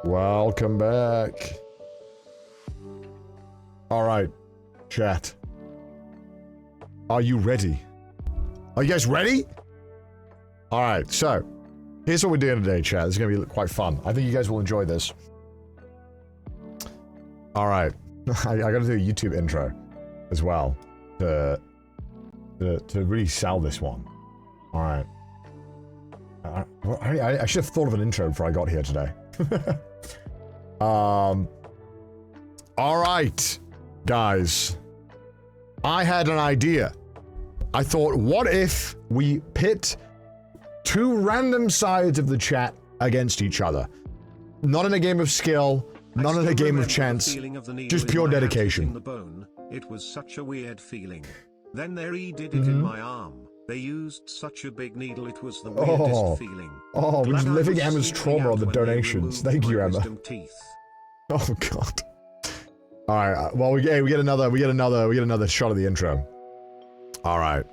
Welcome back. Alright, chat. Are you ready? Are you guys ready? Alright, so, here's what we're doing today, chat. This is gonna be quite fun. I think you guys will enjoy this. Alright. I gotta do a YouTube intro as well to really sell this one. Alright. I should have thought of an intro before I got here today. Alright, guys. I had an idea. I thought, what if we pit two random sides of the chat against each other? Not in a game of skill, not in a game of chance, just pure dedication. The bone. It was such a weird feeling. Then they redid it in my arm. They used such a big needle, it was the weirdest feeling. Oh, we're just living Emma's trauma on the donations. Thank you, Emma. Oh god. Alright, well we get another shot of the intro. Alright.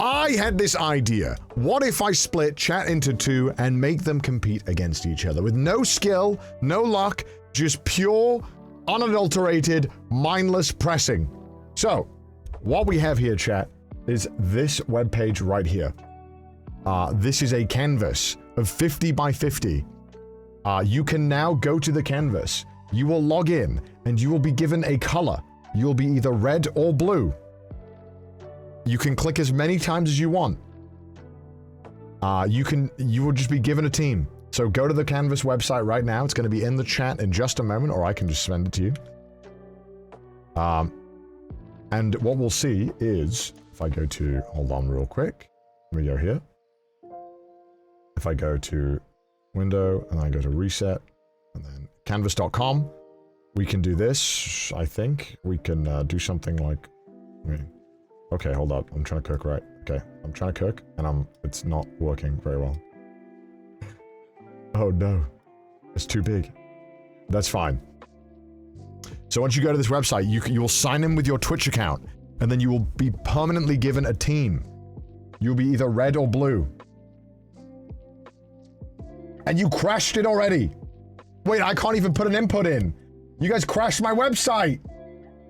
I had this idea. What if I split chat into two and make them compete against each other with no skill, no luck, just pure, unadulterated, mindless pressing. So, what we have here, chat, is this webpage right here. This is a canvas of 50 by 50. You can now go to the canvas. You will log in, and you will be given a color. You'll be either red or blue. You can click as many times as you want. You will just be given a team. So go to the Canvas website right now. It's going to be in the chat in just a moment, or I can just send it to you. And what we'll see is, if I go to, hold on real quick. Let me go here. If I go to window, and I go to reset, and then canvas.com, we can do this, I think. We can do something like, okay, hold up. I'm trying to cook, right? Okay, I'm trying to cook, and it's not working very well. Oh no, it's too big. That's fine. So once you go to this website, you will sign in with your Twitch account, and then you will be permanently given a team. You'll be either red or blue. And you crashed it already. Wait, I can't even put an input in. You guys crashed my website.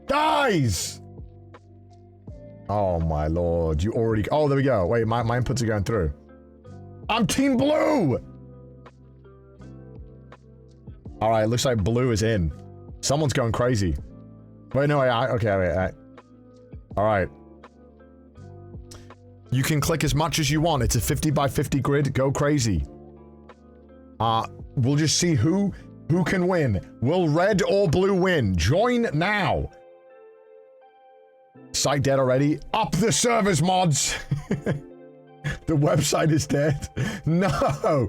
Guys! Oh my lord, you already... Oh, there we go. Wait, my inputs are going through. I'm team blue! Alright, looks like blue is in. Someone's going crazy. Wait, no, okay, wait. Alright. You can click as much as you want. It's a 50 by 50 grid. Go crazy. We'll just see who can win. Will red or blue win? Join now. Site dead already. Up the servers, mods. The website is dead. No.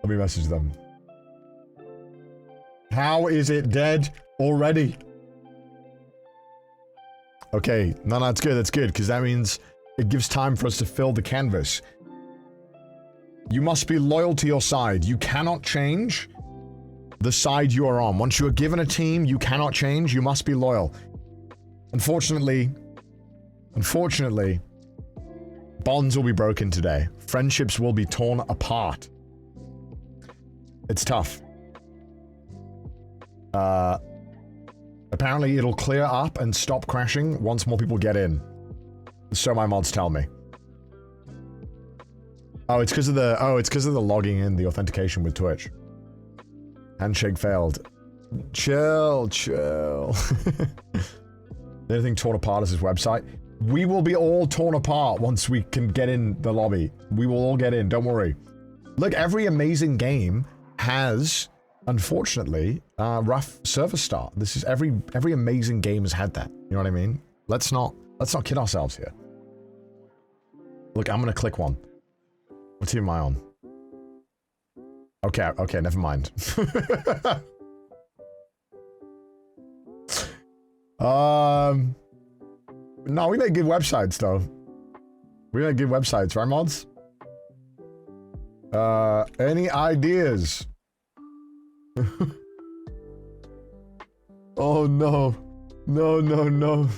Let me message them. How is it dead already? Okay, no, that's good, because that means it gives time for us to fill the canvas. You must be loyal to your side. You cannot change the side you are on. Once you are given a team, you cannot change. You must be loyal. Unfortunately, bonds will be broken today. Friendships will be torn apart. It's tough. Apparently it'll clear up and stop crashing once more people get in. So my mods tell me. Oh, it's because of the logging in, the authentication with Twitch. Handshake failed. Chill. Anything torn apart is his website. We will be all torn apart once we can get in the lobby. We will all get in, don't worry. Look, every amazing game has, unfortunately, rough server start. This is every amazing game has had that. You know what I mean? Let's not kid ourselves here. Look, I'm gonna click one. What team am I on? Okay, never mind. No, we make good websites though. We make good websites, right, mods? Any ideas? Oh no. No, no, no.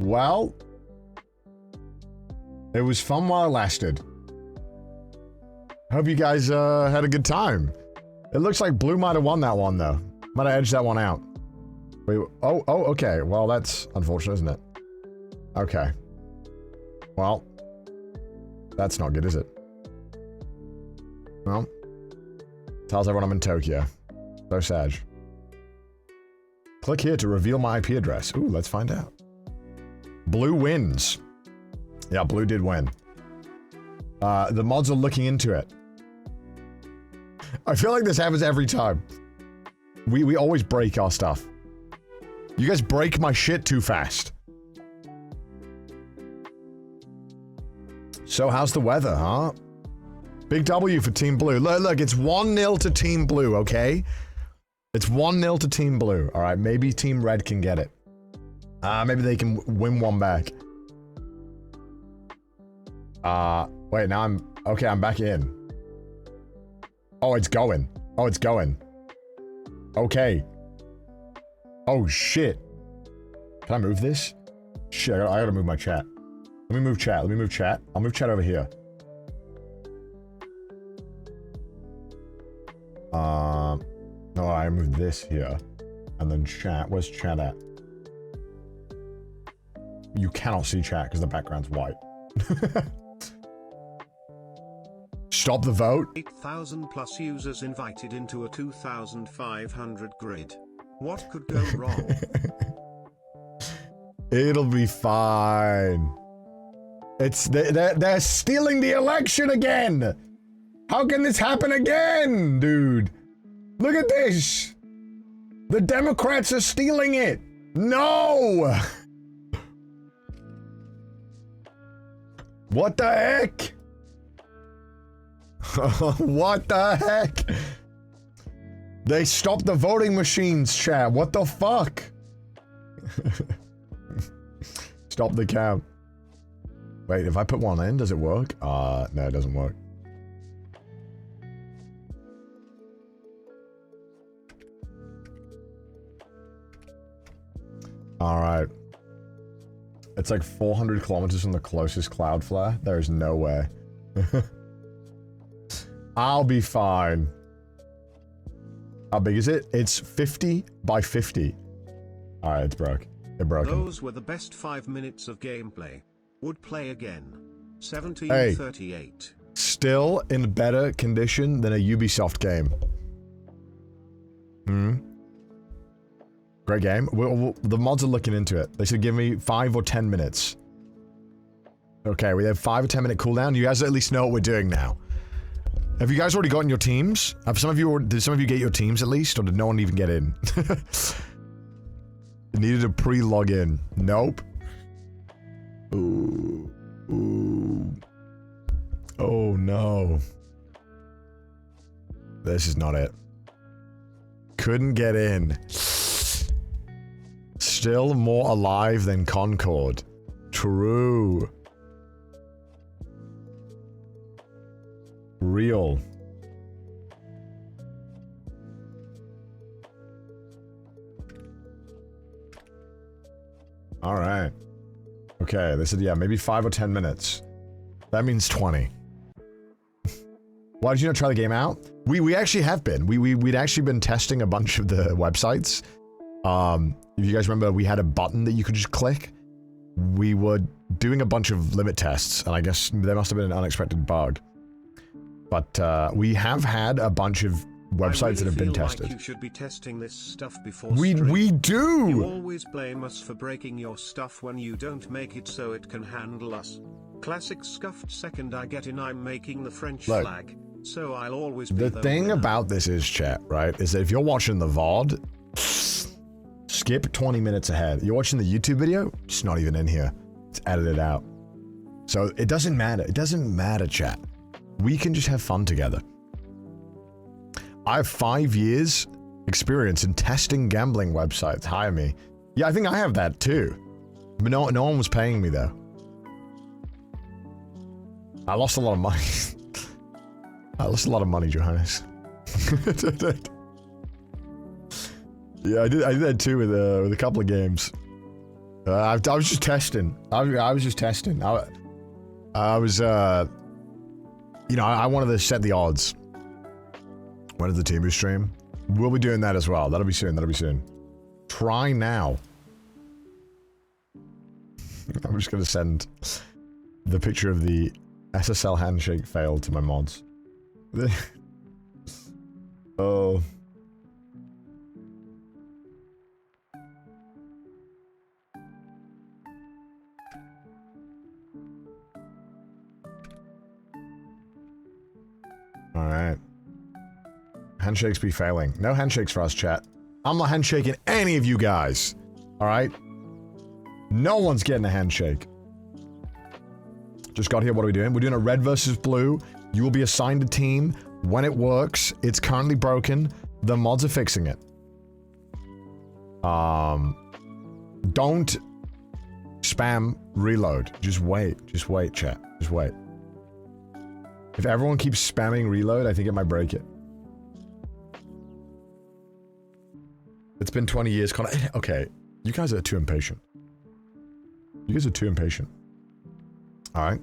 Well. It was fun while it lasted. Hope you guys had a good time. It looks like Blue might have won that one, though. Might have edged that one out. Wait, oh, okay. Well, that's unfortunate, isn't it? Okay. Well, that's not good, is it? Well, tells everyone I'm in Tokyo. So sad. Click here to reveal my IP address. Ooh, let's find out. Blue wins. Yeah, Blue did win. The mods are looking into it. I feel like this happens every time. We always break our stuff. You guys break my shit too fast. So how's the weather, huh? Big W for Team Blue. Look, it's 1-0 to Team Blue, okay? It's 1-0 to Team Blue. All right, maybe Team Red can get it. Maybe they can win one back. Wait, now I'm back in. Oh, it's going. Oh, it's going. Okay. Oh, shit. Can I move this? Shit, I gotta move my chat. Let me move chat. Let me move chat. I'll move chat over here. No, I moved this here. And then chat. Where's chat at? You cannot see chat because the background's white. Stop the vote. 8,000 plus users invited into a 2,500 grid. What could go wrong? It'll be fine. They're stealing the election again. How can this happen again, dude? Look at this. The Democrats are stealing it. No. What the heck? What the heck? They stopped the voting machines, chat. What the fuck? Stop the count. Wait, if I put one in, does it work? No, it doesn't work. Alright. It's like 400 kilometers from the closest Cloudflare. There's no way. I'll be fine. How big is it? It's 50 by 50. Alright, it's broke. It broke. Those were the best 5 minutes of gameplay. Would play again. 1738. Still in better condition than a Ubisoft game. Great game. The mods are looking into it. They should give me 5 or 10 minutes. Okay, we have 5 or 10 minute cooldown. You guys at least know what we're doing now. Have you guys already gotten your teams? Did some of you get your teams at least, or did no one even get in? Needed a pre-login. Nope. Ooh. Ooh. Oh no. This is not it. Couldn't get in. Still more alive than Concord. True. Real. All right. Okay, this is, yeah, maybe 5 or 10 minutes. That means 20. Why did you not try the game out? We actually have been. We'd actually been testing a bunch of the websites. If you guys remember, we had a button that you could just click. We were doing a bunch of limit tests, and I guess there must have been an unexpected bug. But we have had a bunch of websites that have been tested. Like you should be testing this stuff before we do. You always blame us for breaking your stuff when you don't make it so it can handle us. Classic scuffed second I get in. I'm making the French flag, so I'll always be the thing winner. About this is, chat, right, is that if you're watching the VOD, skip 20 minutes ahead. You're watching the YouTube video, it's not even in here. It's edited out. So it doesn't matter. It doesn't matter, chat. We can just have fun together. I have 5 years experience in testing gambling websites. Hire me. Yeah, I think I have that too. But no one was paying me though. I lost a lot of money. I lost a lot of money, Johannes. Yeah, I did that too with a couple of games. I was just testing. I was just testing. I was, you know, I wanted to set the odds. When is the Temu stream? We'll be doing that as well. That'll be soon. That'll be soon. Try now. I'm just gonna send the picture of the SSL handshake fail to my mods. Oh. Alright. Handshakes be failing. No handshakes for us, chat. I'm not handshaking any of you guys. Alright? No one's getting a handshake. Just got here, what are we doing? We're doing a red versus blue. You will be assigned a team. When it works, it's currently broken. The mods are fixing it. Don't spam reload. Just wait, chat. Just wait. If everyone keeps spamming reload, I think it might break it. It's been 20 years, Connor. Okay, you guys are too impatient. You guys are too impatient. Alright.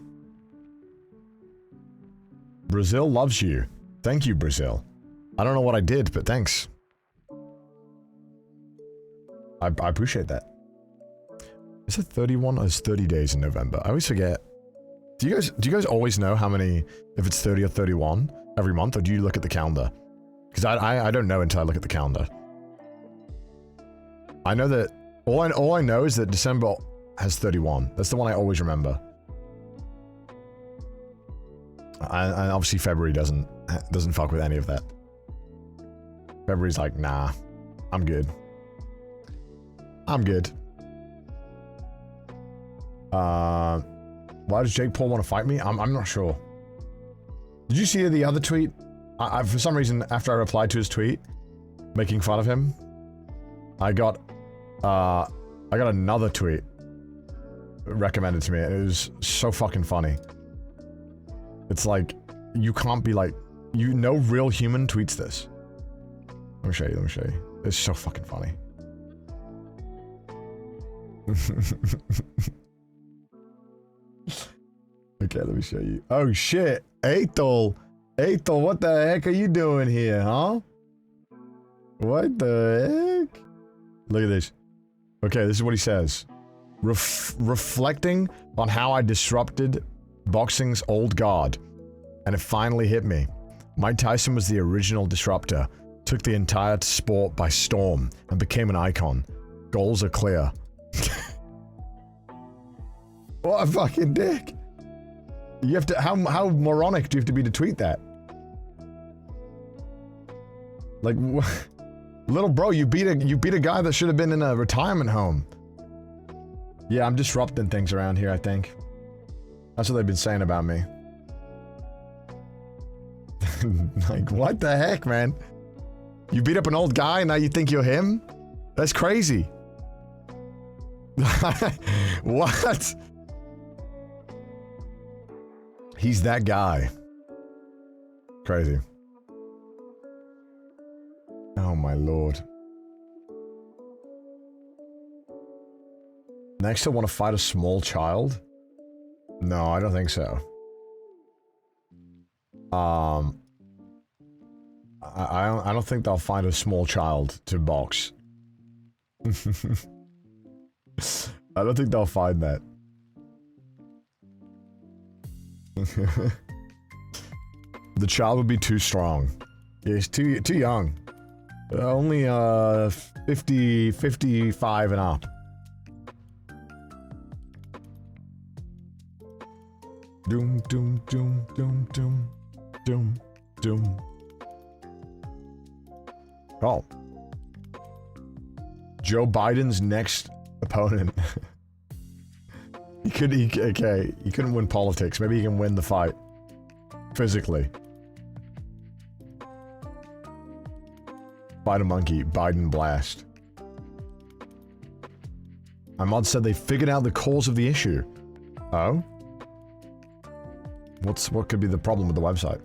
Brazil loves you. Thank you, Brazil. I don't know what I did, but thanks. I appreciate that. Is it 31 or is 30 days in November? I always forget. Do you guys always know how many, if it's 30 or 31 every month, or do you look at the calendar? Because I don't know until I look at the calendar. I know that, all I know is that December has 31. That's the one I always remember. And obviously February doesn't fuck with any of that. February's like, nah, I'm good. I'm good. Why does Jake Paul want to fight me? I'm not sure. Did you see the other tweet? For some reason, after I replied to his tweet, making fun of him, I got another tweet recommended to me, and it was so fucking funny. It's like, you can't be like, no real human tweets this. Let me show you, It's so fucking funny. Okay, let me show you. Oh shit, Aethel, what the heck are you doing here, huh? What the heck? Look at this. Okay, this is what he says. Reflecting on how I disrupted boxing's old guard, and it finally hit me. Mike Tyson was the original disruptor, took the entire sport by storm, and became an icon. Goals are clear. What a fucking dick. You have to, how moronic do you have to be to tweet that? Like, little bro, you beat a guy that should have been in a retirement home. Yeah, I'm disrupting things around here, I think. That's what they've been saying about me. Like, what the heck, man? You beat up an old guy and now you think you're him? That's crazy. What? He's that guy. Crazy. Oh my lord. Next, I want to fight a small child? No, I don't think so. I don't think they'll find a small child to box. I don't think they'll find that. The child would be too strong. Yeah, he's too young. Only 55 and up. Doom, doom, doom, doom, doom, doom, doom. Oh. Joe Biden's next opponent. He couldn't win politics. Maybe he can win the fight. Physically. Fight a monkey, Biden blast. My mod said they figured out the cause of the issue. Oh? What could be the problem with the website?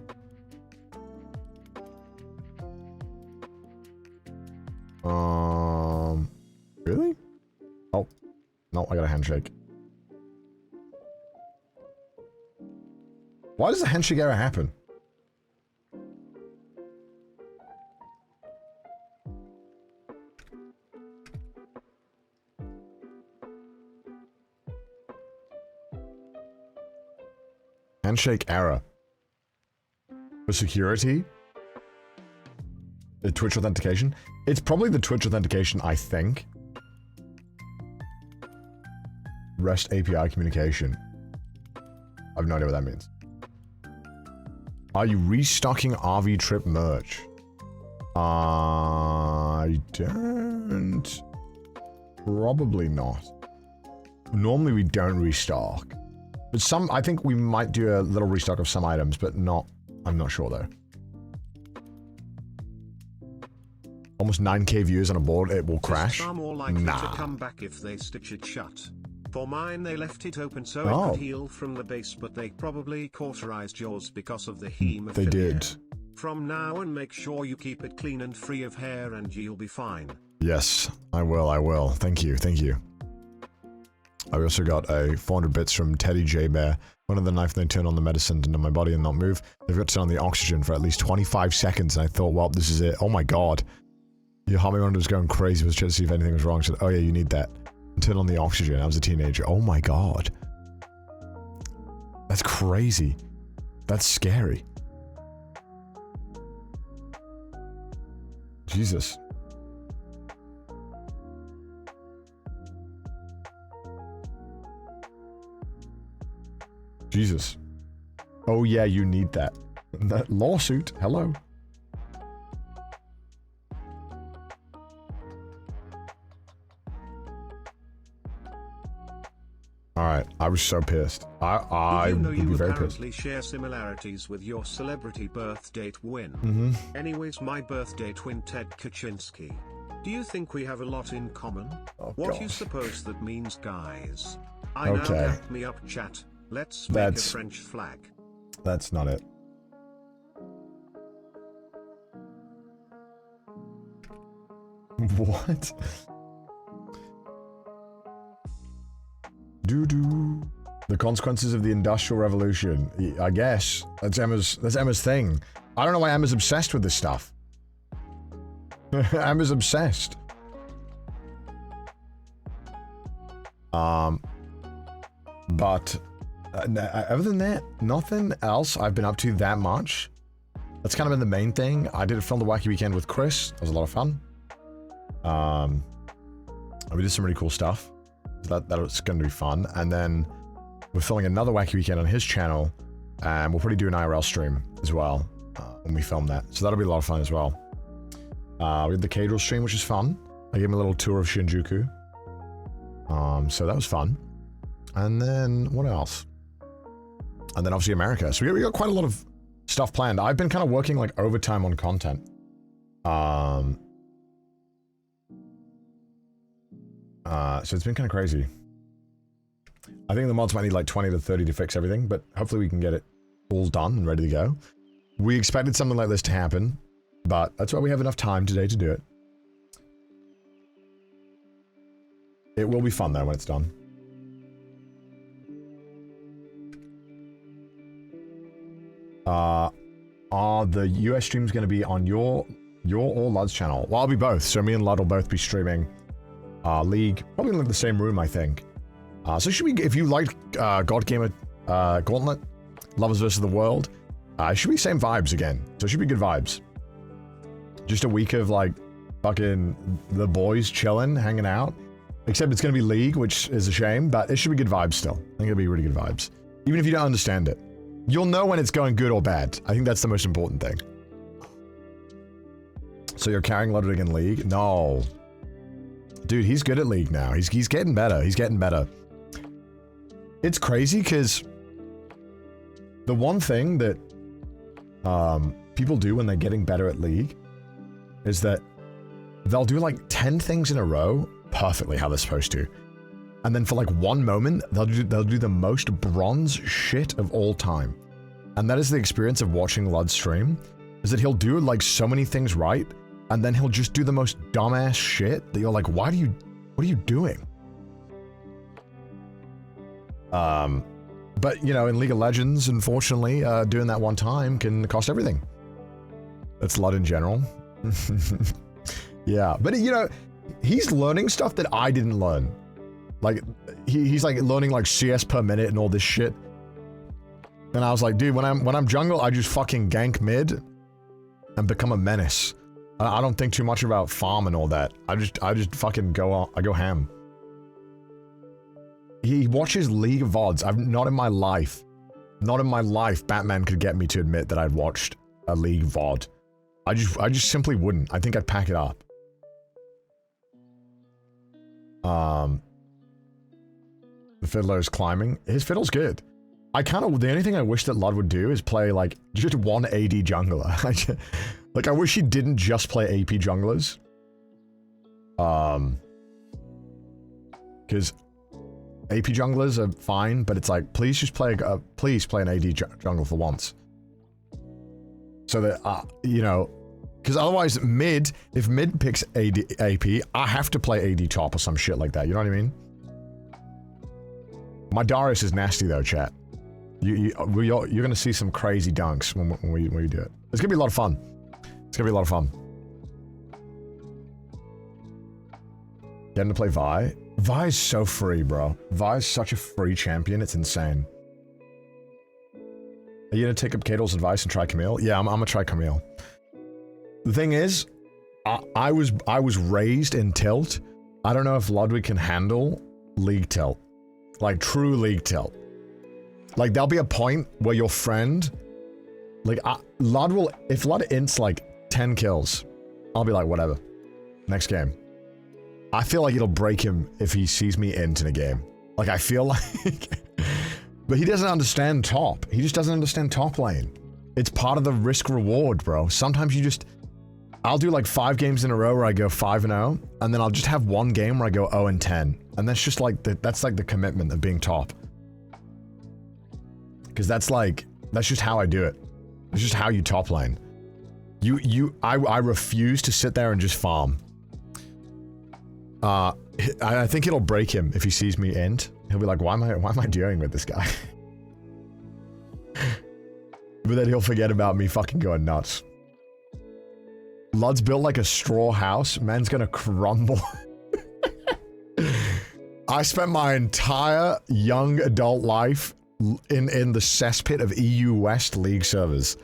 Oh, I got a handshake. Why does the handshake error happen? Handshake error. For security? The Twitch authentication? It's probably the Twitch authentication, I think. REST API communication. I have no idea what that means. Are you restocking RV trip merch? I don't. Probably not. Normally we don't restock. But some, I think we might do a little restock of some items, but not, I'm not sure though. Almost 9k views on a board, it will crash. Are more likely to come back if they stitch it shut. For mine, they left it open so it could heal from the base, but they probably cauterized yours because of the hemophilia. They did. From now on, make sure you keep it clean and free of hair and you'll be fine. Yes, I will. Thank you, thank you. I also got a 400 bits from Teddy J Bear. One of the knife, they turn on the medicine into my body and not move. They've got to turn on the oxygen for at least 25 seconds, and I thought, well, this is it. Oh my god. Your heart monitor was going crazy. I was trying to see if anything was wrong. I said, oh yeah, you need that. And turn on the oxygen. I was a teenager. Oh my god. That's crazy. That's scary. Jesus. Jesus. Oh yeah, you need that. That lawsuit. Hello. Alright, I was so pissed. I you know would be very pissed. You share similarities with your celebrity birth date twin. Anyways, my birthday twin Ted Kaczynski. Do you think we have a lot in common? Oh, what gosh. you suppose that means, guys? I Okay. now back me up, chat. Let's make a French flag. That's not it. What? Doo-doo. The consequences of the Industrial Revolution. I guess. That's Emma's thing. I don't know why Emma's obsessed with this stuff. Emma's obsessed. But other than that, nothing else I've been up to that much. That's kind of been the main thing. I did film the Wacky Weekend with Chris. That was a lot of fun. We did some really cool stuff. So that was going to be fun. And then we're filming another Wacky Weekend on his channel. And we'll probably do an IRL stream as well when we film that. So that'll be a lot of fun as well. We had the Cathedral stream, which is fun. I gave him a little tour of Shinjuku. So that was fun. And then, what else? And then obviously America. So we got quite a lot of stuff planned. I've been kind of working like overtime on content. So it's been kind of crazy. I think the mods might need like 20 to 30 to fix everything, but hopefully we can get it all done and ready to go. We expected something like this to happen, but that's why we have enough time today to do it. It will be fun though when it's done. Are the US streams going to be on your or Lud's channel? Well, I'll be both. So me and Lud will both be streaming League, probably in the same room, I think. So should we, if you like God Gamer Gauntlet, Lovers vs. the World, it should be same vibes again. So it should be good vibes. Just a week of like fucking the boys chilling, hanging out. Except it's going to be League, which is a shame, but it should be good vibes still. I think it'll be really good vibes. Even if you don't understand it. You'll know when it's going good or bad. I think that's the most important thing. So you're carrying Ludwig in League? No. Dude, he's good at League now. He's getting better. He's getting better. It's crazy because the one thing that people do when they're getting better at League is that they'll do like 10 things in a row perfectly how they're supposed to. And then for like one moment, they'll do the most bronze shit of all time. And that is the experience of watching Lud stream, is that he'll do like so many things right, and then he'll just do the most dumbass shit that you're like, what are you doing? But, you know, in League of Legends, unfortunately, doing that one time can cost everything. That's LUT in general. Yeah, but, you know, he's learning stuff that I didn't learn. Like, he's like learning like CS per minute and all this shit. And I was like, dude, when I'm jungle, I just fucking gank mid and become a menace. I don't think too much about farm and all that. I just fucking go ham. He watches League of VODs. Not in my life, Batman could get me to admit that I'd watched a League VOD. I just simply wouldn't. I think I'd pack it up. The fiddler's climbing. His fiddle's good. The only thing I wish that LUT would do is play, like, just one AD jungler. Like, I wish he didn't just play AP junglers. Because AP junglers are fine, but it's like, please just play, please play an AD jungle for once. So that, you know, because otherwise if mid picks AP, I have to play AD top or some shit like that, you know what I mean? My Darius is nasty though, chat. You're gonna see some crazy dunks when we do it. It's gonna be a lot of fun. It's gonna be a lot of fun. Getting to play Vi. Vi is so free, bro. Vi is such a free champion, it's insane. Are you gonna take up Cato's advice and try Camille? Yeah, I'm gonna try Camille. The thing is, I was raised in tilt. I don't know if Ludwig can handle League tilt. Like, true League tilt. Like, there'll be a point where your friend... Like, Lud will... If Lud ints, like, 10 kills, I'll be like, whatever. Next game. I feel like it'll break him if he sees me int in a game. Like, I feel like... But he doesn't understand top. He just doesn't understand top lane. It's part of the risk-reward, bro. Sometimes you just... I'll do, like, 5 games in a row where I go 5-0, and then I'll just have one game where I go 0-10. And that's just, like, that's, like, the commitment of being top. Because that's just how I do it. It's just how you top lane. I refuse to sit there and just farm. I think it'll break him if he sees me int. He'll be like, why am I dealing with this guy? But then he'll forget about me fucking going nuts. Lud's built like a straw house. Man's gonna crumble. I spent my entire young adult life in the cesspit of EU West League servers.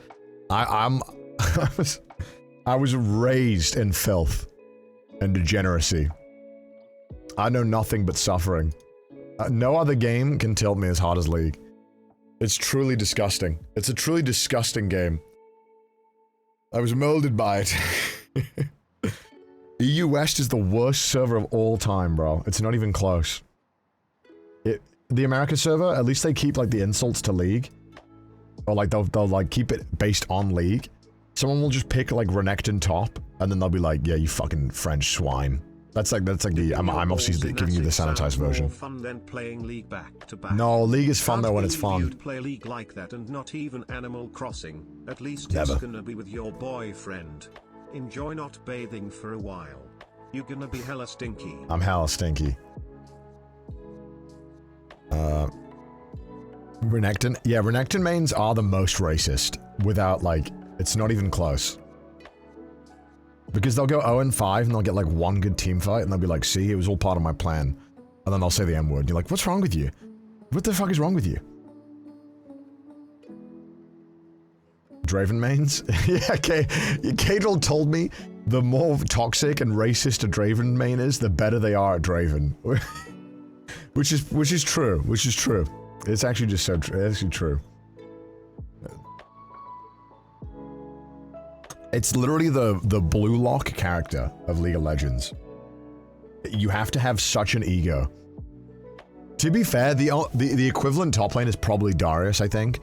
I was raised in filth and degeneracy. I know nothing but suffering. No other game can tilt me as hard as League. It's truly disgusting. It's a truly disgusting game. I was molded by it. EU West is the worst server of all time, bro. It's not even close. The America server, at least they keep, like, the insults to League. Or, like, they'll like, keep it based on League. Someone will just pick, like, Renekton top, and then they'll be like, yeah, you fucking French swine. That's like the, I'm obviously giving you the sanitized version. Fun than playing League back to back. No, League is fun though when it's fun. You'd play League like that and not even Animal Crossing. At least Never. It's gonna be with your boyfriend. Enjoy not bathing for a while. You're gonna be hella stinky. I'm hella stinky. Renekton? Yeah, Renekton mains are the most racist. Without, like, it's not even close. Because they'll go 0-5 and they'll get, like, one good team fight and they'll be like, see, it was all part of my plan. And then they'll say the M word. You're like, what's wrong with you? What the fuck is wrong with you? Draven mains? Yeah, Cadril told me the more toxic and racist a Draven main is, the better they are at Draven. which is true. It's actually just so true. It's actually true. It's literally the blue lock character of League of Legends. You have to have such an ego. To be fair, the equivalent top lane is probably Darius, I think.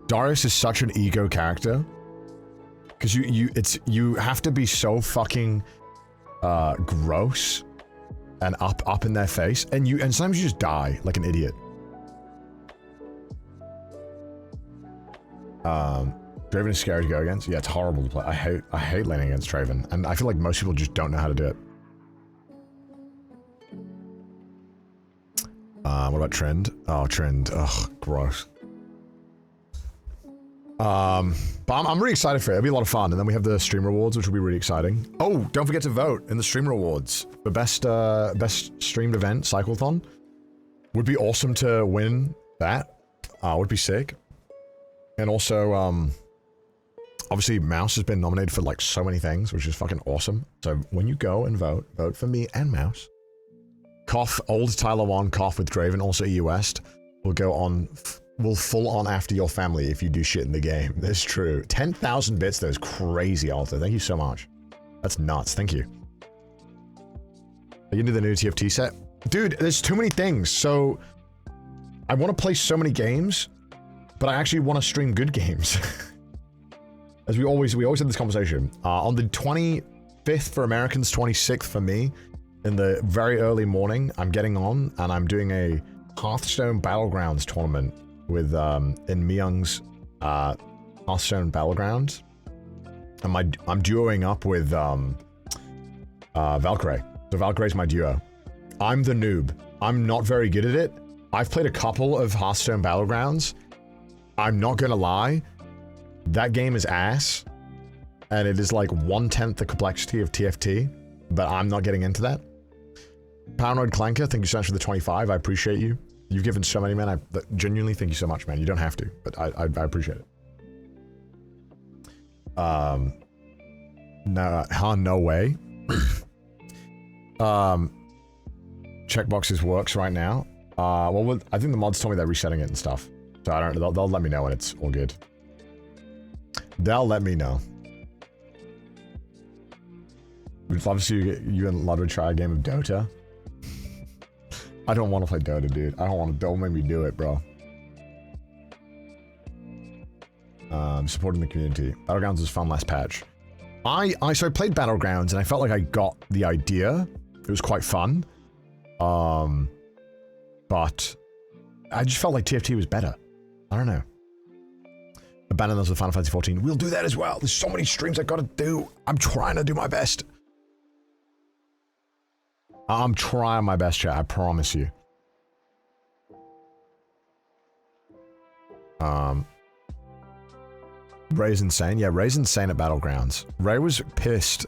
Darius is such an ego character. Because you have to be so fucking gross and up in their face, and sometimes you just die like an idiot. Draven is scary to go against. Yeah, it's horrible to play. I hate laning against Draven, and I feel like most people just don't know how to do it. What about Trend? Oh, Trend. Ugh, gross. But I'm really excited for it. It'll be a lot of fun. And then we have the stream rewards, which will be really exciting. Oh, don't forget to vote in the stream rewards. The best streamed event, Cyclothon. Would be awesome to win that. Would be sick. And also, obviously Mouse has been nominated for like so many things, which is fucking awesome. So when you go and vote for me and Mouse. Cough, old Tyler 1, Cough with Draven, also EU West. Will go on... will full on after your family if you do shit in the game. That's true. 10,000 bits, though, is crazy, Alter. Thank you so much. That's nuts. Thank you. Are you into the new TFT set? Dude, there's too many things. So, I want to play so many games, but I actually want to stream good games. As we always had this conversation. On the 25th for Americans, 26th for me, in the very early morning, I'm getting on, and I'm doing a Hearthstone Battlegrounds tournament with in Myung's Hearthstone Battlegrounds, and I'm duoing up with Valkyrie. So Valkyrie's my duo. I'm the noob. I'm not very good at it. I've played a couple of Hearthstone Battlegrounds. I'm not gonna lie, that game is ass, and it is like 1/10 the complexity of TFT. But I'm not getting into that. Paranoid Clanker, thank you so much for the 25. I appreciate you. You've given so many, man. I genuinely thank you so much, man. You don't have to, but I appreciate it. No way. Checkboxes works right now. Well, I think the mods told me they're resetting it and stuff. So I don't know. They'll let me know when it's all good. They'll let me know. We'd love to see you and Ludwig try a game of Dota. I don't want to play Dota, dude. I don't want to. Don't make me do it, bro. Supporting the community. Battlegrounds was fun last patch. So I played Battlegrounds and I felt like I got the idea. It was quite fun. But I just felt like TFT was better. I don't know. Abandon those with Final Fantasy 14. We'll do that as well. There's so many streams I gotta do. I'm trying to do my best. I'm trying my best, chat. I promise you. Ray's insane. Yeah, Ray's insane at Battlegrounds. Ray was pissed.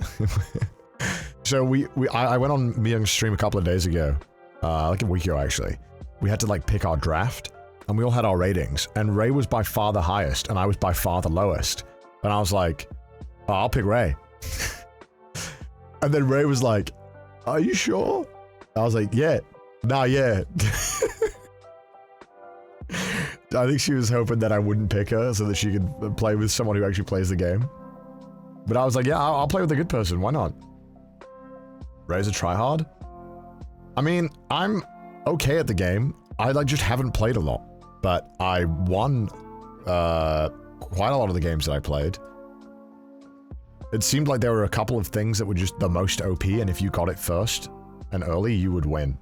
So I went on Myung's stream a couple of days ago. Like a week ago, actually. We had to like pick our draft, and we all had our ratings. And Ray was by far the highest, and I was by far the lowest. And I was like, oh, I'll pick Ray. And then Ray was like, are you sure? I was like, yeah. Nah, yeah. I think she was hoping that I wouldn't pick her so that she could play with someone who actually plays the game. But I was like, yeah, I'll play with a good person. Why not? Ray's a tryhard? I mean, I'm okay at the game. I like just haven't played a lot. But I won quite a lot of the games that I played. It seemed like there were a couple of things that were just the most OP, and if you got it first and early, you would win.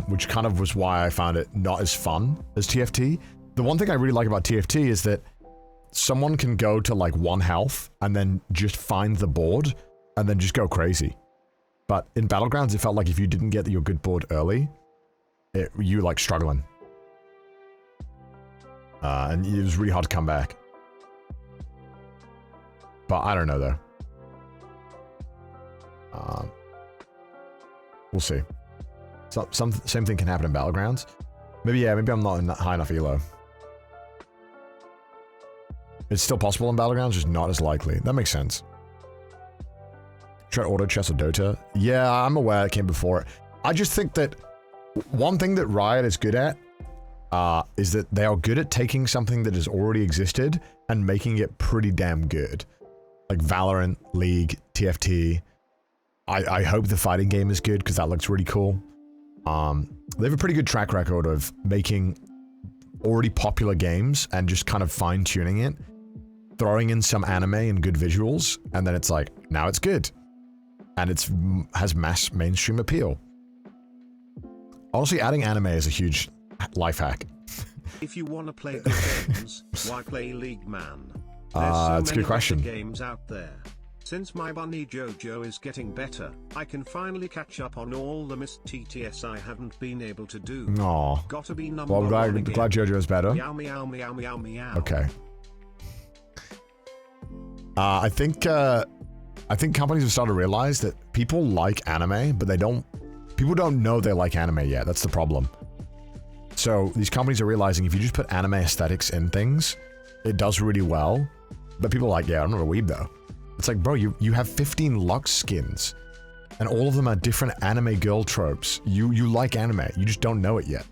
Which kind of was why I found it not as fun as TFT. The one thing I really like about TFT is that someone can go to like 1 health and then just find the board and then just go crazy. But in Battlegrounds, it felt like if you didn't get your good board early, you like struggling. And it was really hard to come back. But I don't know though. We'll see. Same thing can happen in Battlegrounds. Maybe I'm not in high enough elo. It's still possible in Battlegrounds, just not as likely. That makes sense. Try auto chess or Dota. Yeah, I'm aware it came before it. I just think that one thing that Riot is good at is that they are good at taking something that has already existed and making it pretty damn good. Like Valorant, League, TFT. I hope the fighting game is good because that looks really cool. They have a pretty good track record of making already popular games and just kind of fine-tuning it, throwing in some anime and good visuals, and then it's like, now it's good. And it has mass mainstream appeal. Honestly, adding anime is a huge life hack. If you want to play good games, why play League, man? There's so it's a good question. games out there. Since my bunny Jojo is getting better, I can finally catch up on all the missed TTS I haven't been able to do. Aw. Gotta be number Well, one I'm glad Jojo is better. Meow meow meow meow meow. Okay. I think companies have started to realize that people like anime, but people don't know they like anime yet. That's the problem. So these companies are realizing if you just put anime aesthetics in things, it does really well. But people are like, yeah, I'm not a weeb though. It's like, bro, you have 15 Lux skins, and all of them are different anime girl tropes. You like anime, you just don't know it yet.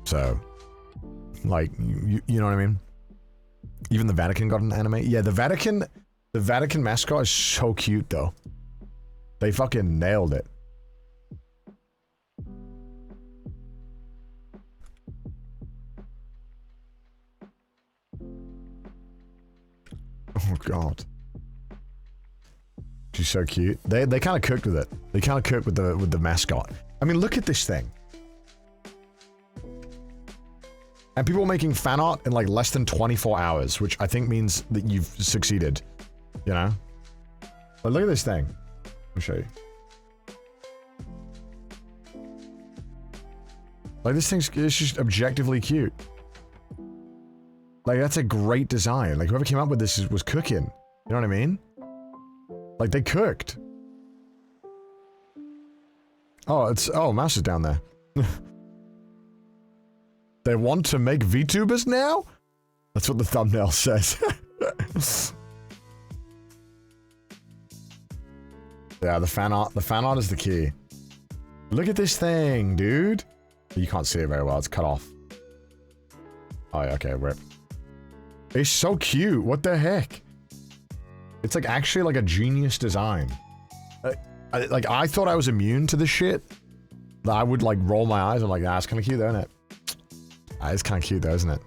So, like, you know what I mean? Even the Vatican got an anime. Yeah, the Vatican mascot is so cute though. They fucking nailed it. Oh god. She's so cute. They kind of cooked with it. They kind of cooked with the mascot. I mean, look at this thing. And people are making fan art in like less than 24 hours, which I think means that you've succeeded. You know? But look at this thing. Let me show you. Like, this thing's it's just objectively cute. Like, that's a great design. Like, whoever came up with this was cooking. You know what I mean? Like, they cooked. Oh, mouse is down there. They want to make VTubers now? That's what the thumbnail says. Yeah, the fan art is the key. Look at this thing, dude. You can't see it very well, it's cut off. Oh yeah, okay, rip. It's so cute, what the heck? It's like actually like a genius design. Like I thought I was immune to this shit. That I would like roll my eyes. I'm like, nah, it's kind of cute though, isn't it? It's kind of cute though, isn't it?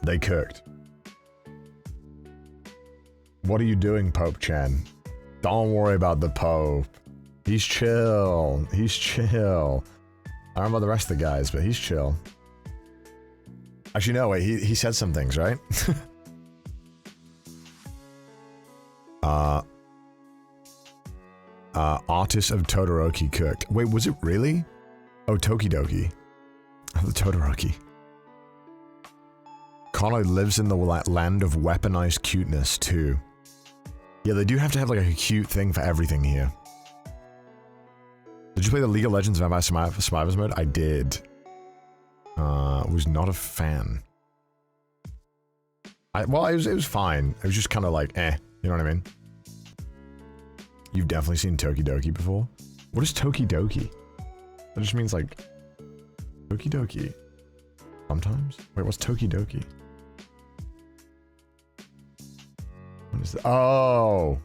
They cooked. What are you doing, Pope Chen? Don't worry about the Pope. He's chill. He's chill. I don't know about the rest of the guys, but he's chill. Actually, no, wait, he said some things, right? Artist of Todoroki cooked. Wait, was it really? Oh, Tokidoki. Oh, the Todoroki. Connor lives in the land of weaponized cuteness, too. Yeah, they do have to have, like, a cute thing for everything here. Did you play the League of Legends Vampire Survivors mode? I did. Was not a fan. Well, it was fine. It was just kind of like, eh. You know what I mean? You've definitely seen Tokidoki before? What is Tokidoki? That just means, like... Tokidoki. Sometimes? Wait, what's Tokidoki? What is that? Oh!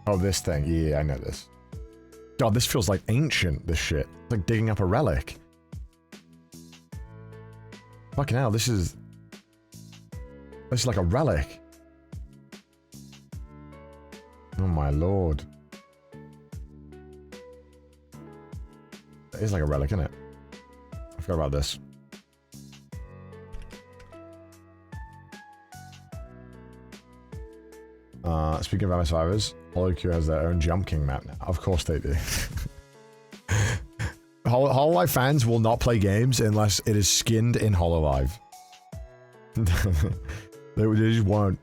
Oh, this thing. Yeah, I know this. God, this feels like ancient, this shit. It's like digging up a relic. Fucking hell, this is like a relic. Oh my lord. It is like a relic, isn't it? I forgot about this. Speaking of Vampire Survivors, HoloQ has their own Jump King map now. Of course they do. Hololive fans will not play games unless it is skinned in Hololive. They just won't.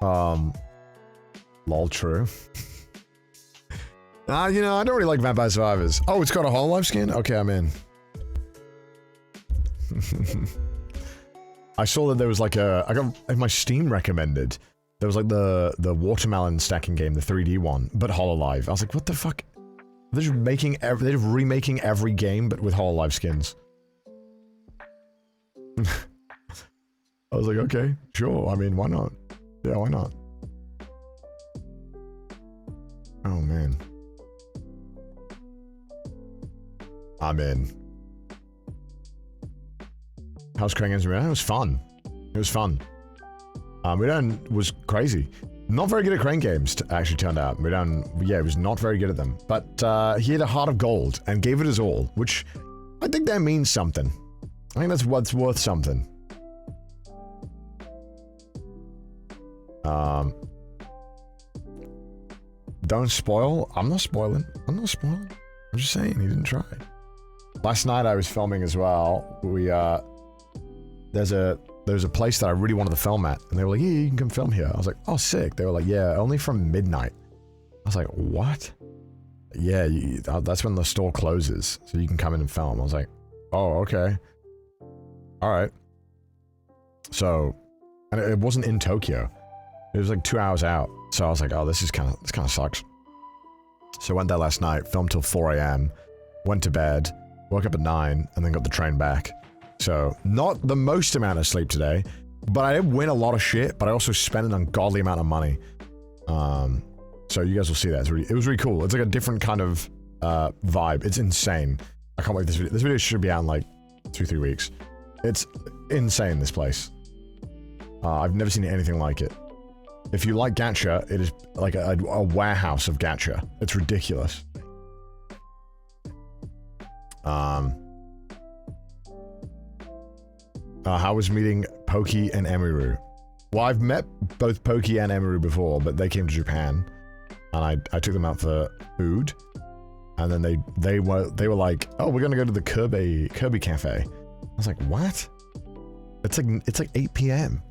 Lol, true. You know, I don't really like Vampire Survivors. Oh, it's got a Hololive skin? Okay, I'm in. I saw that there was like I got my Steam recommended. There was like the watermelon stacking game, the 3D one, but Hololive. I was like, what the fuck? They're just remaking every game, but with Hololive skins. I was like, okay, sure. I mean, why not? Yeah, why not? Oh man. I'm in. How's Krang Engineering? It was fun. It was fun. Return was crazy. Not very good at crane games, actually turned out. Yeah, he was not very good at them. But he had a heart of gold and gave it his all, which I think that means something. I think that's what's worth something. Don't spoil. I'm not spoiling. I'm just saying, he didn't try. Last night I was filming as well. There's a place that I really wanted to film at, and they were like, yeah, you can come film here. I was like, oh, sick. They were like, yeah, only from midnight. I was like, what? Yeah, that's when the store closes, so you can come in and film. I was like, oh, okay. All right. So, and it wasn't in Tokyo. It was like 2 hours out. So I was like, oh, this kind of sucks. So I went there last night, filmed till 4 AM, went to bed, woke up at 9, and then got the train back. So, not the most amount of sleep today, but I did win a lot of shit, but I also spent an ungodly amount of money. So you guys will see that. It was really cool. It's like a different kind of vibe. It's insane. I can't wait for this video. This video should be out in like 2-3 weeks. It's insane, this place. I've never seen anything like it. If you like gacha, it is like a warehouse of gacha. It's ridiculous. How was meeting Poki and Emiru? Well, I've met both Poki and Emiru before, but they came to Japan, and I took them out for food, and then they were like, oh, we're gonna go to the Kirby Cafe. I was like, what? It's like 8 PM.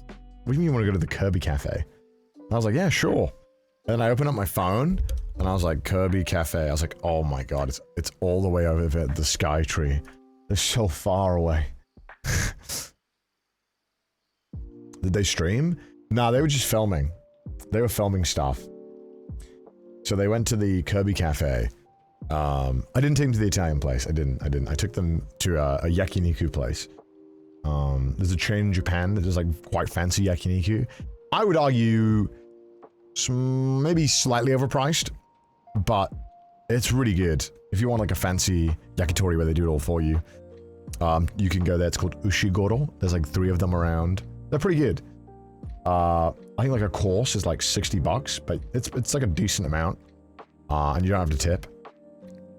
What do you mean you want to go to the Kirby Cafe? And I was like, yeah, sure. And I opened up my phone, and I was like, Kirby Cafe. I was like, oh my god, it's all the way over there, the Sky Tree. They're so far away. Did they stream? No, they were just filming. They were filming stuff. So they went to the Kirby Cafe. I didn't take them to the Italian place. I didn't. I took them to a yakiniku place. There's a chain in Japan that is like quite fancy yakiniku. I would argue maybe slightly overpriced, but it's really good. If you want like a fancy yakitori where they do it all for you, you can go there. It's called Ushigoro. There's like 3 of them around. They're pretty good. I think like a course is like $60, but it's like a decent amount. And you don't have to tip.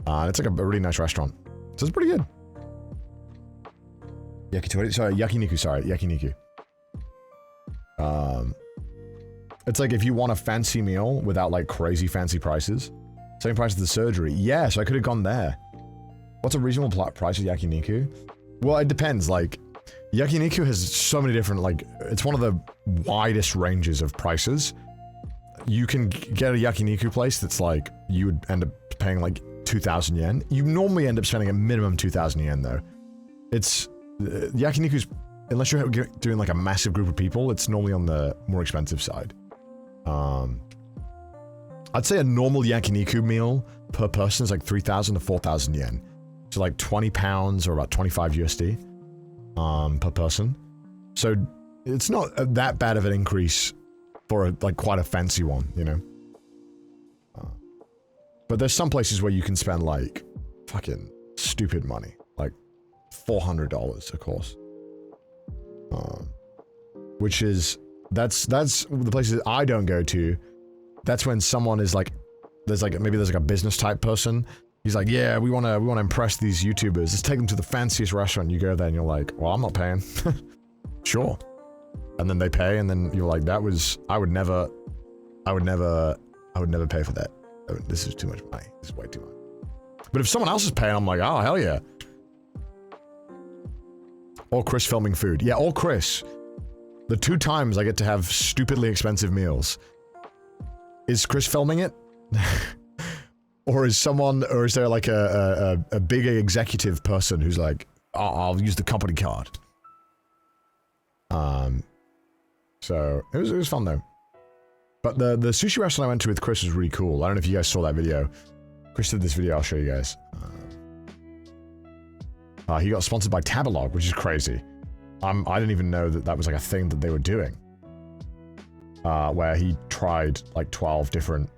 And it's like a really nice restaurant. So it's pretty good. Yakitori, sorry, yakiniku, sorry, yakiniku. It's like if you want a fancy meal without like crazy fancy prices. Same price as the surgery. Yeah, so I could have gone there. What's a reasonable price of yakiniku? Well, it depends, like, yakiniku has so many different, like, it's one of the widest ranges of prices. You can get a yakiniku place that's like, you would end up paying like 2,000 yen. You normally end up spending a minimum 2,000 yen though. It's, yakiniku's, unless you're doing like a massive group of people, it's normally on the more expensive side. I'd say a normal yakiniku meal per person is like 3,000 to 4,000 yen. So like 20 pounds or about 25 USD. Per person. So it's not that bad of an increase for like quite a fancy one, you know? But there's some places where you can spend like fucking stupid money, like $400 a course. Which is, that's the places I don't go to. That's when someone is like, maybe there's like a business type person. He's like, yeah, we want to impress these YouTubers. Let's take them to the fanciest restaurant. You go there and you're like, well, I'm not paying. Sure. And then they pay, and then you're like, I would never pay for that. This is too much money. This is way too much. But if someone else is paying, I'm like, oh, hell yeah. Or Chris filming food. Yeah, or Chris. The 2 times I get to have stupidly expensive meals. Is Chris filming it? Or is there like a big executive person who's like, oh, I'll use the company card. So it was fun though. But the sushi restaurant I went to with Chris was really cool. I don't know if you guys saw that video. Chris did this video, I'll show you guys. He got sponsored by Tabelog, which is crazy. I didn't even know that was like a thing that they were doing. Where he tried like 12 different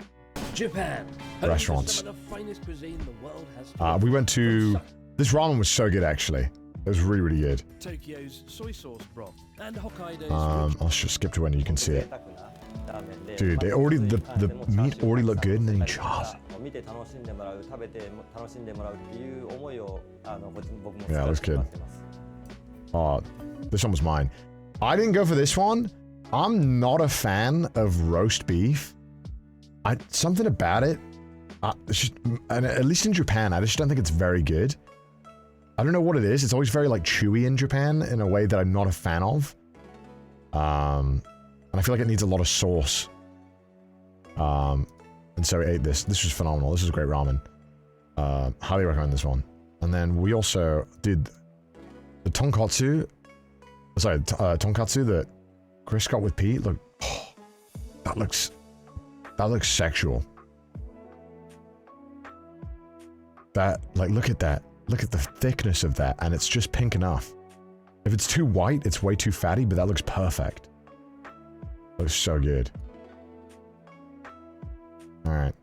Japan restaurants. The finest cuisine the world has we went to... This ramen was so good, actually. It was really, really good. Tokyo's soy sauce broth and Hokkaido's I'll just skip to when you can see it. Dude, they already the meat already looked good, and then you chop. Yeah, looks good. Oh, this one was mine. I didn't go for this one. I'm not a fan of roast beef. Something about it. It's just, and at least in Japan, I just don't think it's very good. I don't know what it is. It's always very like chewy in Japan in a way that I'm not a fan of. And I feel like it needs a lot of sauce. And so we ate this. This was phenomenal. This is great ramen. Highly recommend this one. And then we also did the tonkatsu. Sorry, tonkatsu that Chris got with Pete. Look, oh, that looks sexual. That, like, look at that. Look at the thickness of that, and it's just pink enough. If it's too white, it's way too fatty, but that looks perfect. Looks so good. Alright.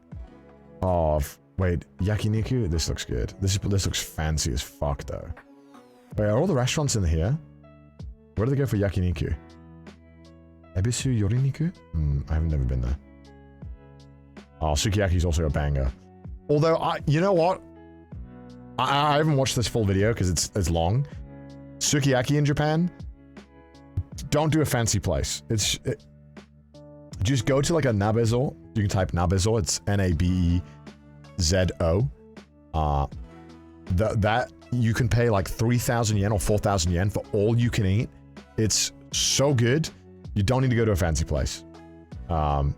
Oh, wait, yakiniku? This looks good. This looks fancy as fuck, though. Wait, are all the restaurants in here? Where do they go for yakiniku? Ebisu yoriniku? I've never been there. Oh, sukiyaki's also a banger. Although, you know what? I haven't watched this full video because it's long. Sukiyaki in Japan, don't do a fancy place. Just go to like a nabezo. You can type nabezo. It's Nabezo. That you can pay like 3,000 yen or 4,000 yen for all you can eat. It's so good. You don't need to go to a fancy place. And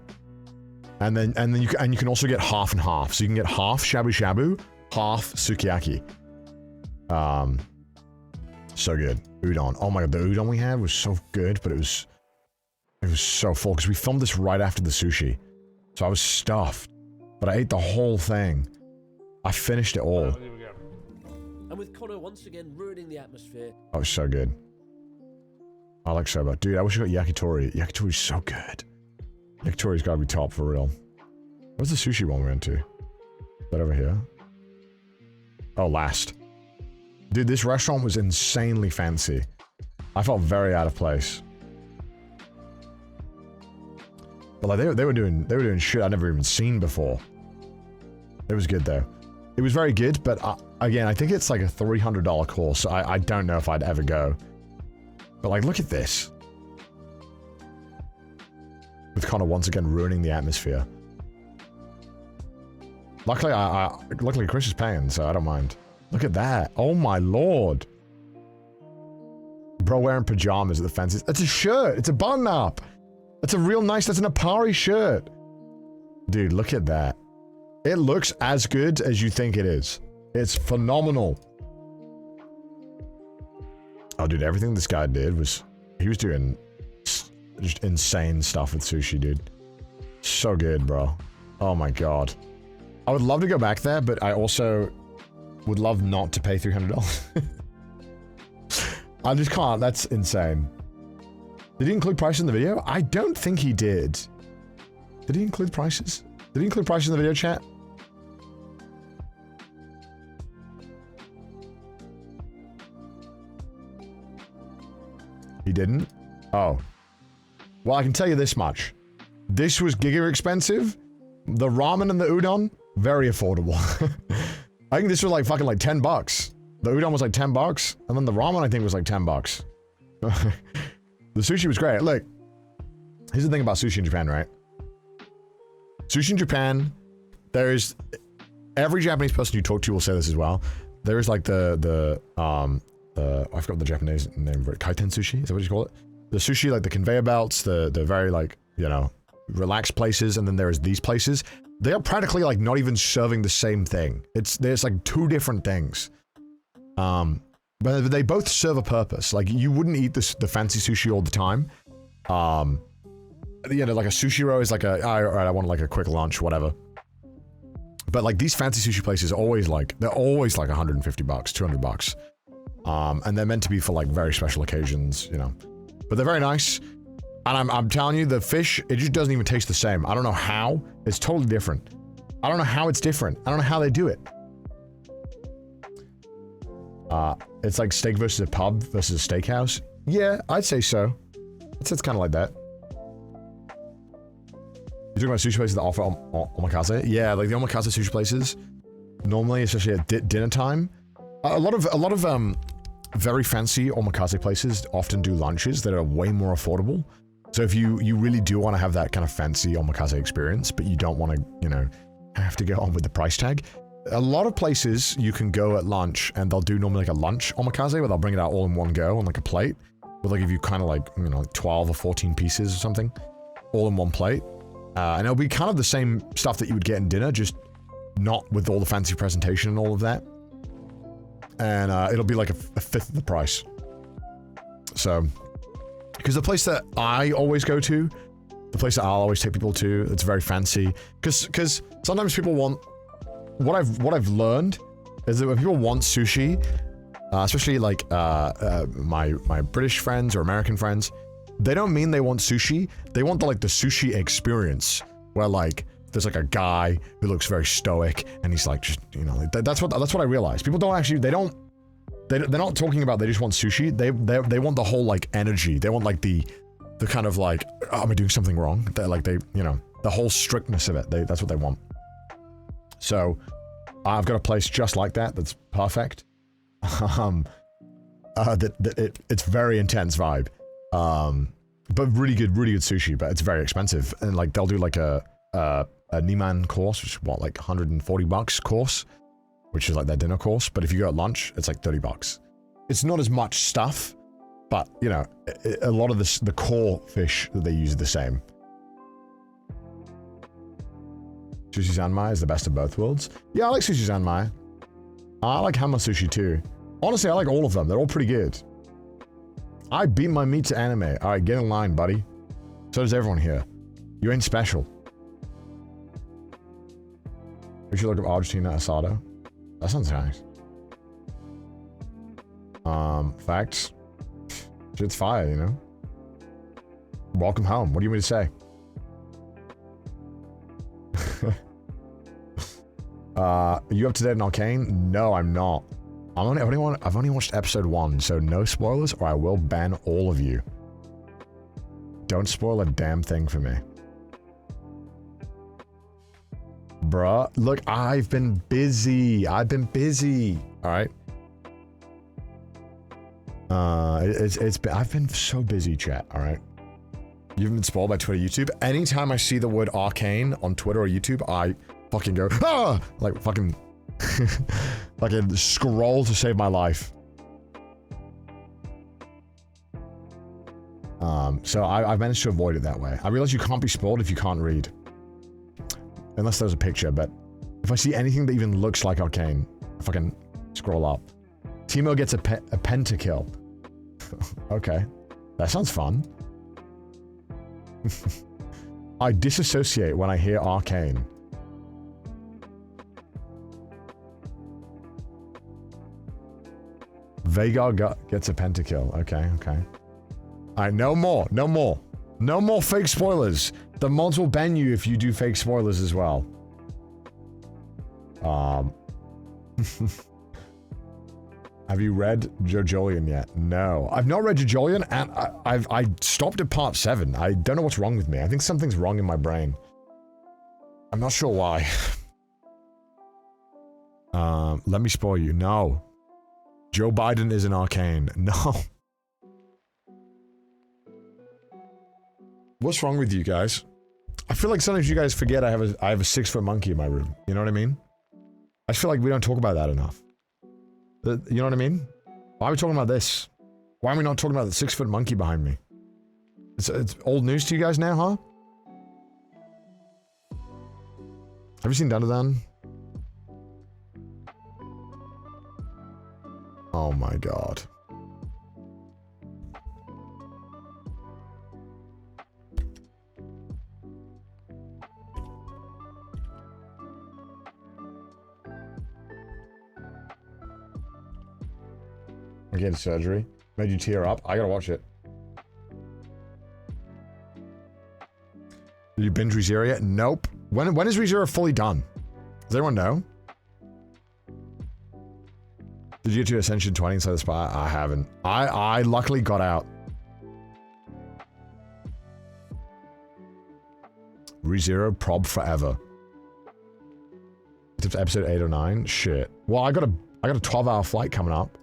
then you can also get half and half. So you can get half shabu shabu, half sukiyaki. So good. Udon. Oh my god, the udon we had was so good, but it was so full because we filmed this right after the sushi. So I was stuffed. But I ate the whole thing. I finished it all. And with Connor once again ruining the atmosphere. That was so good. I like soba. Dude, I wish I got yakitori. Yakitori's so good. Yakitori's gotta be top for real. Where's the sushi one we went to? Is that over here? Oh, last. Dude, this restaurant was insanely fancy. I felt very out of place. But like they were doing shit I'd never even seen before. It was good though. It was very good, but again, I think it's like a $300 course. So I don't know if I'd ever go. But like, look at this. With Connor once again ruining the atmosphere. Luckily, luckily Chris is paying, so I don't mind. Look at that. Oh my lord. Bro wearing pajamas at the fences. It's a shirt. It's a button up. That's a real nice, that's an Apari shirt. Dude, look at that. It looks as good as you think it is. It's phenomenal. Oh, dude, everything this guy did was... He was doing just insane stuff with sushi, dude. So good, bro. Oh my god. I would love to go back there, but I also would love not to pay $300. I just can't. That's insane. Did he include prices in the video? I don't think he did. Did he include prices? Did he include prices in the video chat? He didn't? Oh. Well, I can tell you this much. This was giga expensive. The ramen and the udon, very affordable. I think this was like fucking like 10 bucks. The udon was like 10 bucks. And then the ramen I think was like 10 bucks. The sushi was great. Look, here's the thing about sushi in Japan, right? Sushi in Japan, there's... Every Japanese person you talk to will say this as well. There's like I forgot the Japanese name for it. Kaiten sushi? Is that what you call it? The sushi, like the conveyor belts, the very like, you know, relaxed places, and then there's these places. They are practically like not even serving the same thing. There's like two different things. But they both serve a purpose. Like, you wouldn't eat the fancy sushi all the time. You know, like a sushi roll is like alright, I want like a quick lunch, whatever. But like these fancy sushi places are always like, they're always like 150 bucks, 200 bucks. And they're meant to be for like very special occasions, you know. But they're very nice. And I'm telling you, the fish, it just doesn't even taste the same. I don't know how. It's totally different. I don't know how it's different. I don't know how they do it. It's like steak versus a pub versus a steakhouse. Yeah, I'd say so. It's kind of like that. You're talking about sushi places that offer omakase? Yeah, like the omakase sushi places, normally, especially at dinner time, a lot of very fancy omakase places often do lunches that are way more affordable. So if you really do want to have that kind of fancy omakase experience, but you don't want to, you know, have to go on with the price tag, a lot of places you can go at lunch and they'll do normally like a lunch omakase where they'll bring it out all in one go on like a plate. But they'll give you kind of like, you know, like 12 or 14 pieces or something, all in one plate. And it'll be kind of the same stuff that you would get in dinner, just not with all the fancy presentation and all of that. And it'll be like a fifth of the price. So, because the place that I always go to, the place that I'll always take people to, it's very fancy. Because sometimes people want, what I've learned is that when people want sushi, especially like my British friends or American friends, they don't mean they want sushi. They want the sushi experience where like there's like a guy who looks very stoic and he's like just, you know, like, that's what I realized. People don't actually, they're not talking about they just want sushi. They want the whole like energy. They want like the kind of like, oh, am I doing something wrong? They're like, you know, the whole strictness of it. That's what they want. So I've got a place just like that that's perfect. It's very intense vibe. But really good sushi, but it's very expensive. And like they'll do like a Niman course, which is what, like $140 course, which is like their dinner course. But if you go at lunch, it's like $30. It's not as much stuff, but you know, a lot of the core fish that they use are the same. Sushi Zanmai is the best of both worlds. Yeah, I like Sushi Zanmai. I like Hama Sushi too. Honestly, I like all of them. They're all pretty good. I beat my meat to anime. Alright, get in line, buddy. So does everyone here. You ain't special. We should look up Argentina asado. That sounds nice. Facts. Shit's fire, you know? Welcome home. What do you want me to say? You up to date on Arcane? No, I'm not. I've only watched episode 1, so no spoilers or I will ban all of you. Don't spoil a damn thing for me. Bruh, look, I've been busy. Alright? I've been so busy, chat, alright? You've been spoiled by Twitter, YouTube. Anytime I see the word arcane on Twitter or YouTube, I fucking go, ah! Like fucking, like a scroll to save my life. So I've managed to avoid it that way. I realize you can't be spoiled if you can't read. Unless there's a picture, but if I see anything that even looks like arcane, I fucking scroll up. Timo gets a pentakill. Okay. That sounds fun. I disassociate when I hear arcane. Vagar gets a pentakill. Okay, okay. Alright, no more. No more fake spoilers. The mods will ban you if you do fake spoilers as well. Have you read JoJolion yet? No. I've not read JoJolion, and I stopped at part 7. I don't know what's wrong with me. I think something's wrong in my brain. I'm not sure why. Let me spoil you. No. Joe Biden is an arcane. No. What's wrong with you guys? I feel like sometimes you guys forget I have a 6-foot monkey in my room. You know what I mean? I feel like we don't talk about that enough. You know what I mean? Why are we talking about this? Why are we not talking about the 6-foot monkey behind me? It's old news to you guys now, huh? Have you seen Dandadan? Oh my god. I get surgery. Made you tear up. I gotta watch it. Did you binge ReZero yet? Nope. When is ReZero fully done? Does anyone know? Did you get to Ascension 20 inside the spy? I haven't. I luckily got out. ReZero prob forever. It's episode 8 or 9. Shit. Well, I got a 12-hour flight coming up.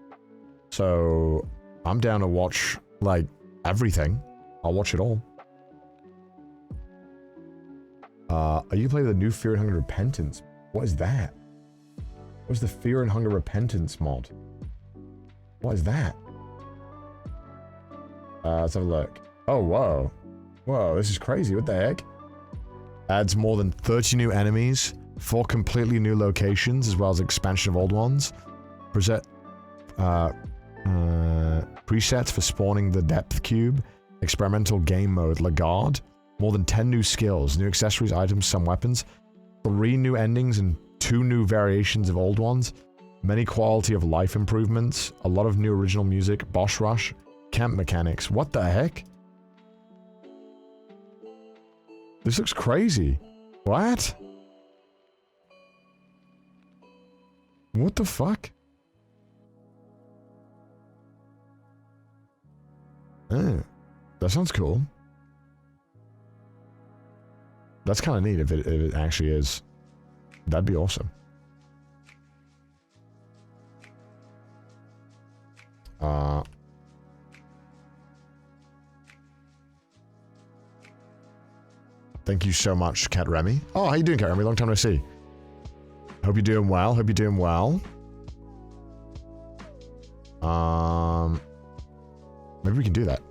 So I'm down to watch like everything. I'll watch it all. Are you playing the new Fear and Hunger Repentance? What is that? What's the Fear and Hunger Repentance mod? What is that? Let's have a look. Oh, whoa. Whoa, this is crazy. What the heck? Adds more than 30 new enemies, 4 completely new locations, as well as expansion of old ones. Presets for spawning the depth cube. Experimental game mode, Lagarde. More than 10 new skills, new accessories, items, some weapons. 3 new endings and 2 new variations of old ones. Many quality of life improvements. A lot of new original music. Boss rush. Camp mechanics. What the heck? This looks crazy. What? What the fuck? That sounds cool. That's kind of neat if it actually is. That'd be awesome. Thank you so much, Cat Remy. Oh, how you doing, Cat Remy? Long time no see. Hope you're doing well. Hope you're doing well. Maybe we can do that.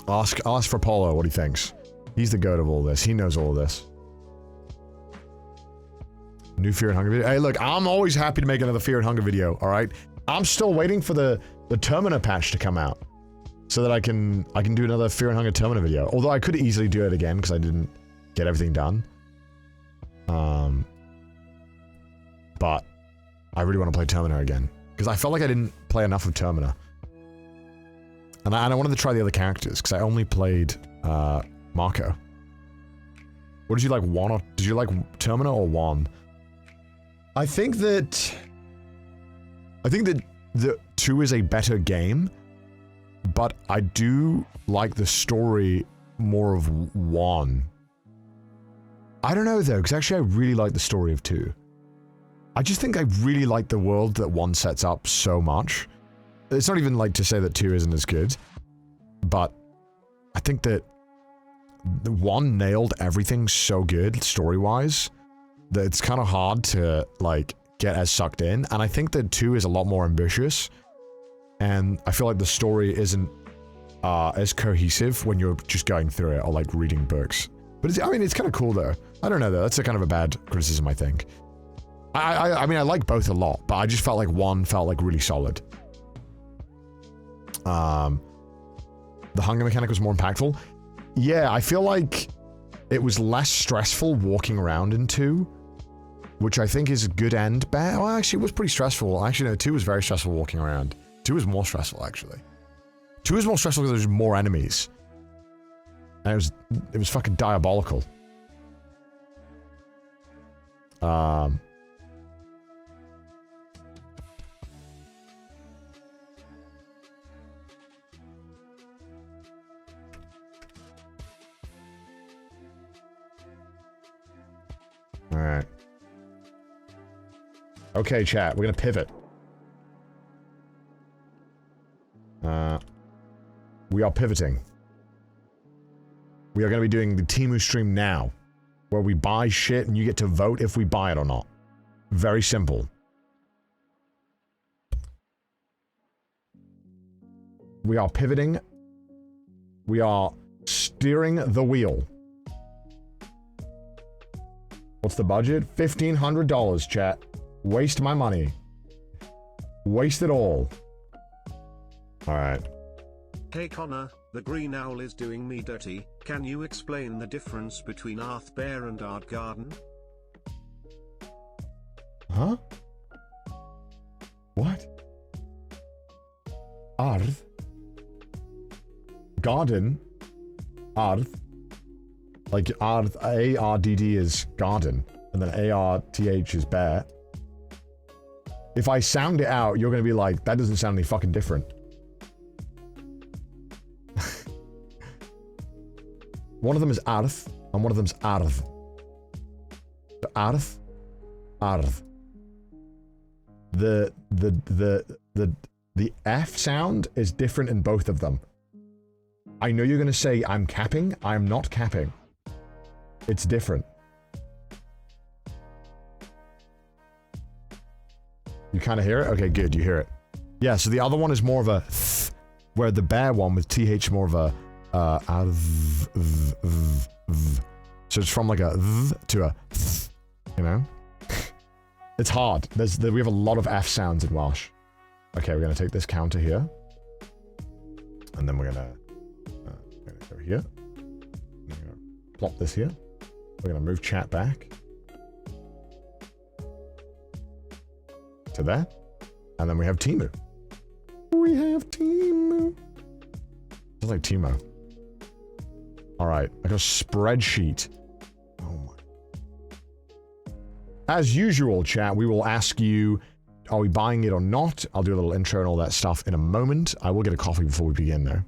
Ask for Polo what he thinks. He's the goat of all this. He knows all of this. New Fear and Hunger video. Hey, look, I'm always happy to make another Fear and Hunger video, alright? I'm still waiting for the Termina patch to come out. So that I can do another Fear and Hunger Termina video. Although I could easily do it again, because I didn't get everything done. But I really want to play Termina again. Because I felt like I didn't play enough of Termina. And I wanted to try the other characters, because I only played Marco. What did you like, 1 or... Did you like Termina or 1? I think that the 2 is a better game, but I do like the story more of 1. I don't know though, because actually I really like the story of 2. I just think I really like the world that 1 sets up so much. It's not even like to say that 2 isn't as good, but I think that 1 nailed everything so good story-wise that it's kind of hard to like get as sucked in, and I think that 2 is a lot more ambitious, and I feel like the story isn't as cohesive when you're just going through it or like reading books. But I mean, it's kind of cool though. I don't know though, that's a kind of a bad criticism, I think. I mean, I like both a lot, but I just felt like 1 felt like really solid. The hunger mechanic was more impactful. Yeah, I feel like it was less stressful walking around in 2, which I think is good and bad. Well, actually, it was pretty stressful. Actually, no, 2 was very stressful walking around. 2 was more stressful, actually. 2 was more stressful because there's more enemies. And it was fucking diabolical. Alright. Okay, chat, we're gonna pivot. We are pivoting. We are gonna be doing the Temu stream now, where we buy shit and you get to vote if we buy it or not. Very simple. We are pivoting. We are steering the wheel. What's the budget? $1,500, chat. Waste my money. Waste it all. Alright. Hey Connor, the green owl is doing me dirty. Can you explain the difference between Arth Bear and Art Garden? Huh? What? Arth? Garden? Arth? Like Arth, A-R-D-D is garden, and then A-R-T-H is bear. If I sound it out, you're gonna be like, that doesn't sound any fucking different. One of them is Arth, and one of them's arth. So arth, arth. The F sound is different in both of them. I know you're gonna say I'm capping. I'm not capping. It's different. You kind of hear it? Okay, good. You hear it. Yeah. So the other one is more of a th, where the bear one with th more of a so it's from like a th to a th, you know. It's hard. We have a lot of F sounds in Welsh. Okay, we're gonna take this counter here, and then we're gonna go here. We're gonna plop this here. We're gonna move chat back to there, and then we have Timu. We have Timu. Sounds like Timo. All right, I got a spreadsheet. Oh my. As usual, chat, we will ask you, are we buying it or not? I'll do a little intro and all that stuff in a moment. I will get a coffee before we begin, though.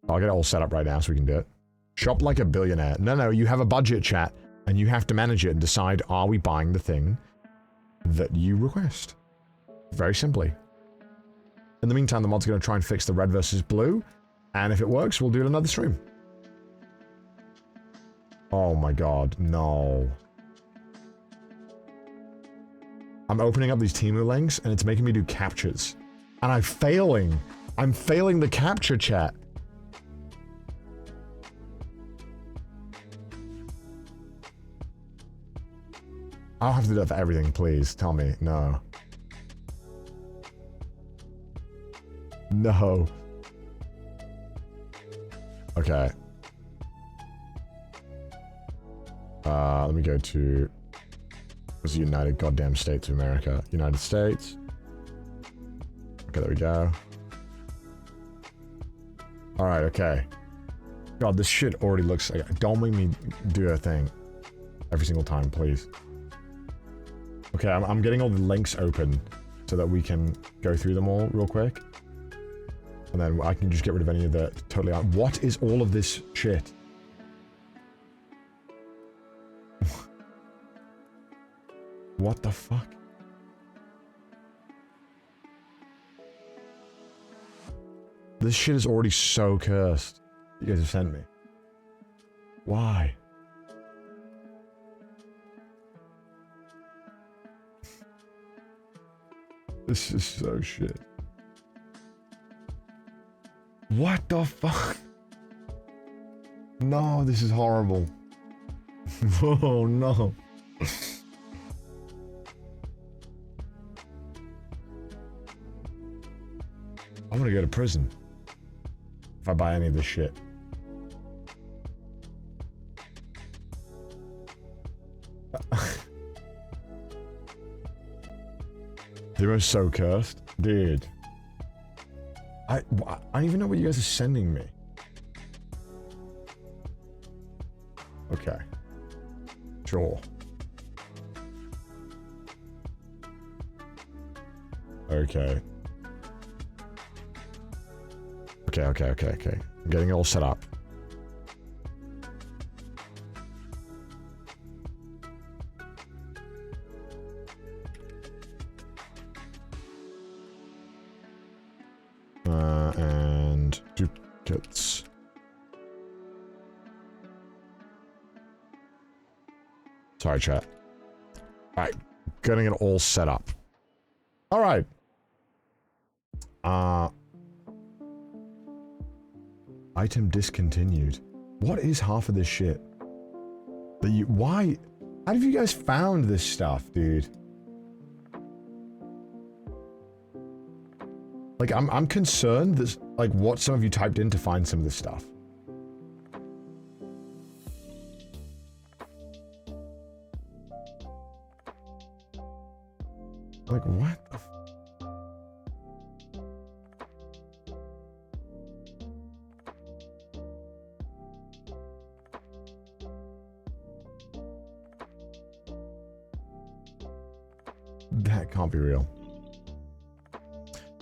I'll get it all set up right now so we can do it. Shop like a billionaire. No, you have a budget, chat, and you have to manage it and decide, are we buying the thing that you request? Very simply. In the meantime, the mod's going to try and fix the red versus blue, and if it works, we'll do it another stream. Oh my god, no. I'm opening up these Temu links, and it's making me do captures. And I'm failing. I'm failing the capture, chat. I'll have to do that for everything, please. Tell me. No. No. Okay. Let me go to... What's the United Goddamn States of America? United States. Okay, there we go. Alright, okay. God, this shit already looks like... Don't make me do a thing every single time, please. Okay, I'm getting all the links open so that we can go through them all real quick. And then I can just get rid of any of the totally out. What is all of this shit? What the fuck? This shit is already so cursed. You guys have sent me. Why? This is so shit. What the fuck? No, this is horrible. Oh no. I'm gonna go to prison if I buy any of this shit. They were so cursed. Dude. I don't even know what you guys are sending me. Okay. Sure. Okay. Okay. I'm getting it all set up. And duplicates. Sorry, chat. Alright, getting it all set up. Alright. Item discontinued. What is half of this shit? Why? How have you guys found this stuff, dude? Like, I'm concerned that, like, what some of you typed in to find some of this stuff. Like, what the f- That can't be real.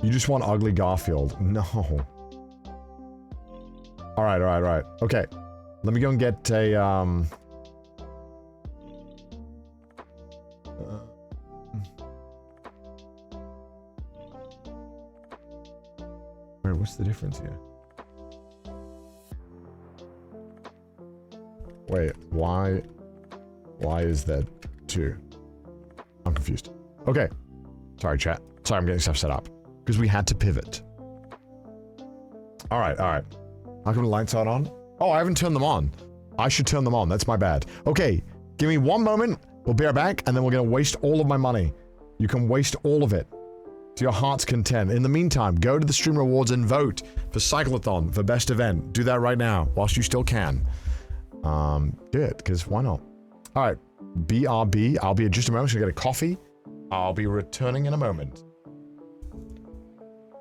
You just want ugly Garfield. No. Alright. Okay. Let me go and get a, wait, what's the difference here? Wait, why is that 2? I'm confused. Okay. Sorry, chat. Sorry, I'm getting stuff set up. Because we had to pivot. Alright, alright. How come the lights aren't on? Oh, I haven't turned them on. I should turn them on. That's my bad. Okay, give me 1 moment. We'll be right back, and then we're going to waste all of my money. You can waste all of it to your heart's content. In the meantime, go to the stream rewards and vote for Cyclothon for best event. Do that right now, whilst you still can. Good, because why not? Alright, BRB. I'll be in just a moment. So I get a coffee. I'll be returning in a moment.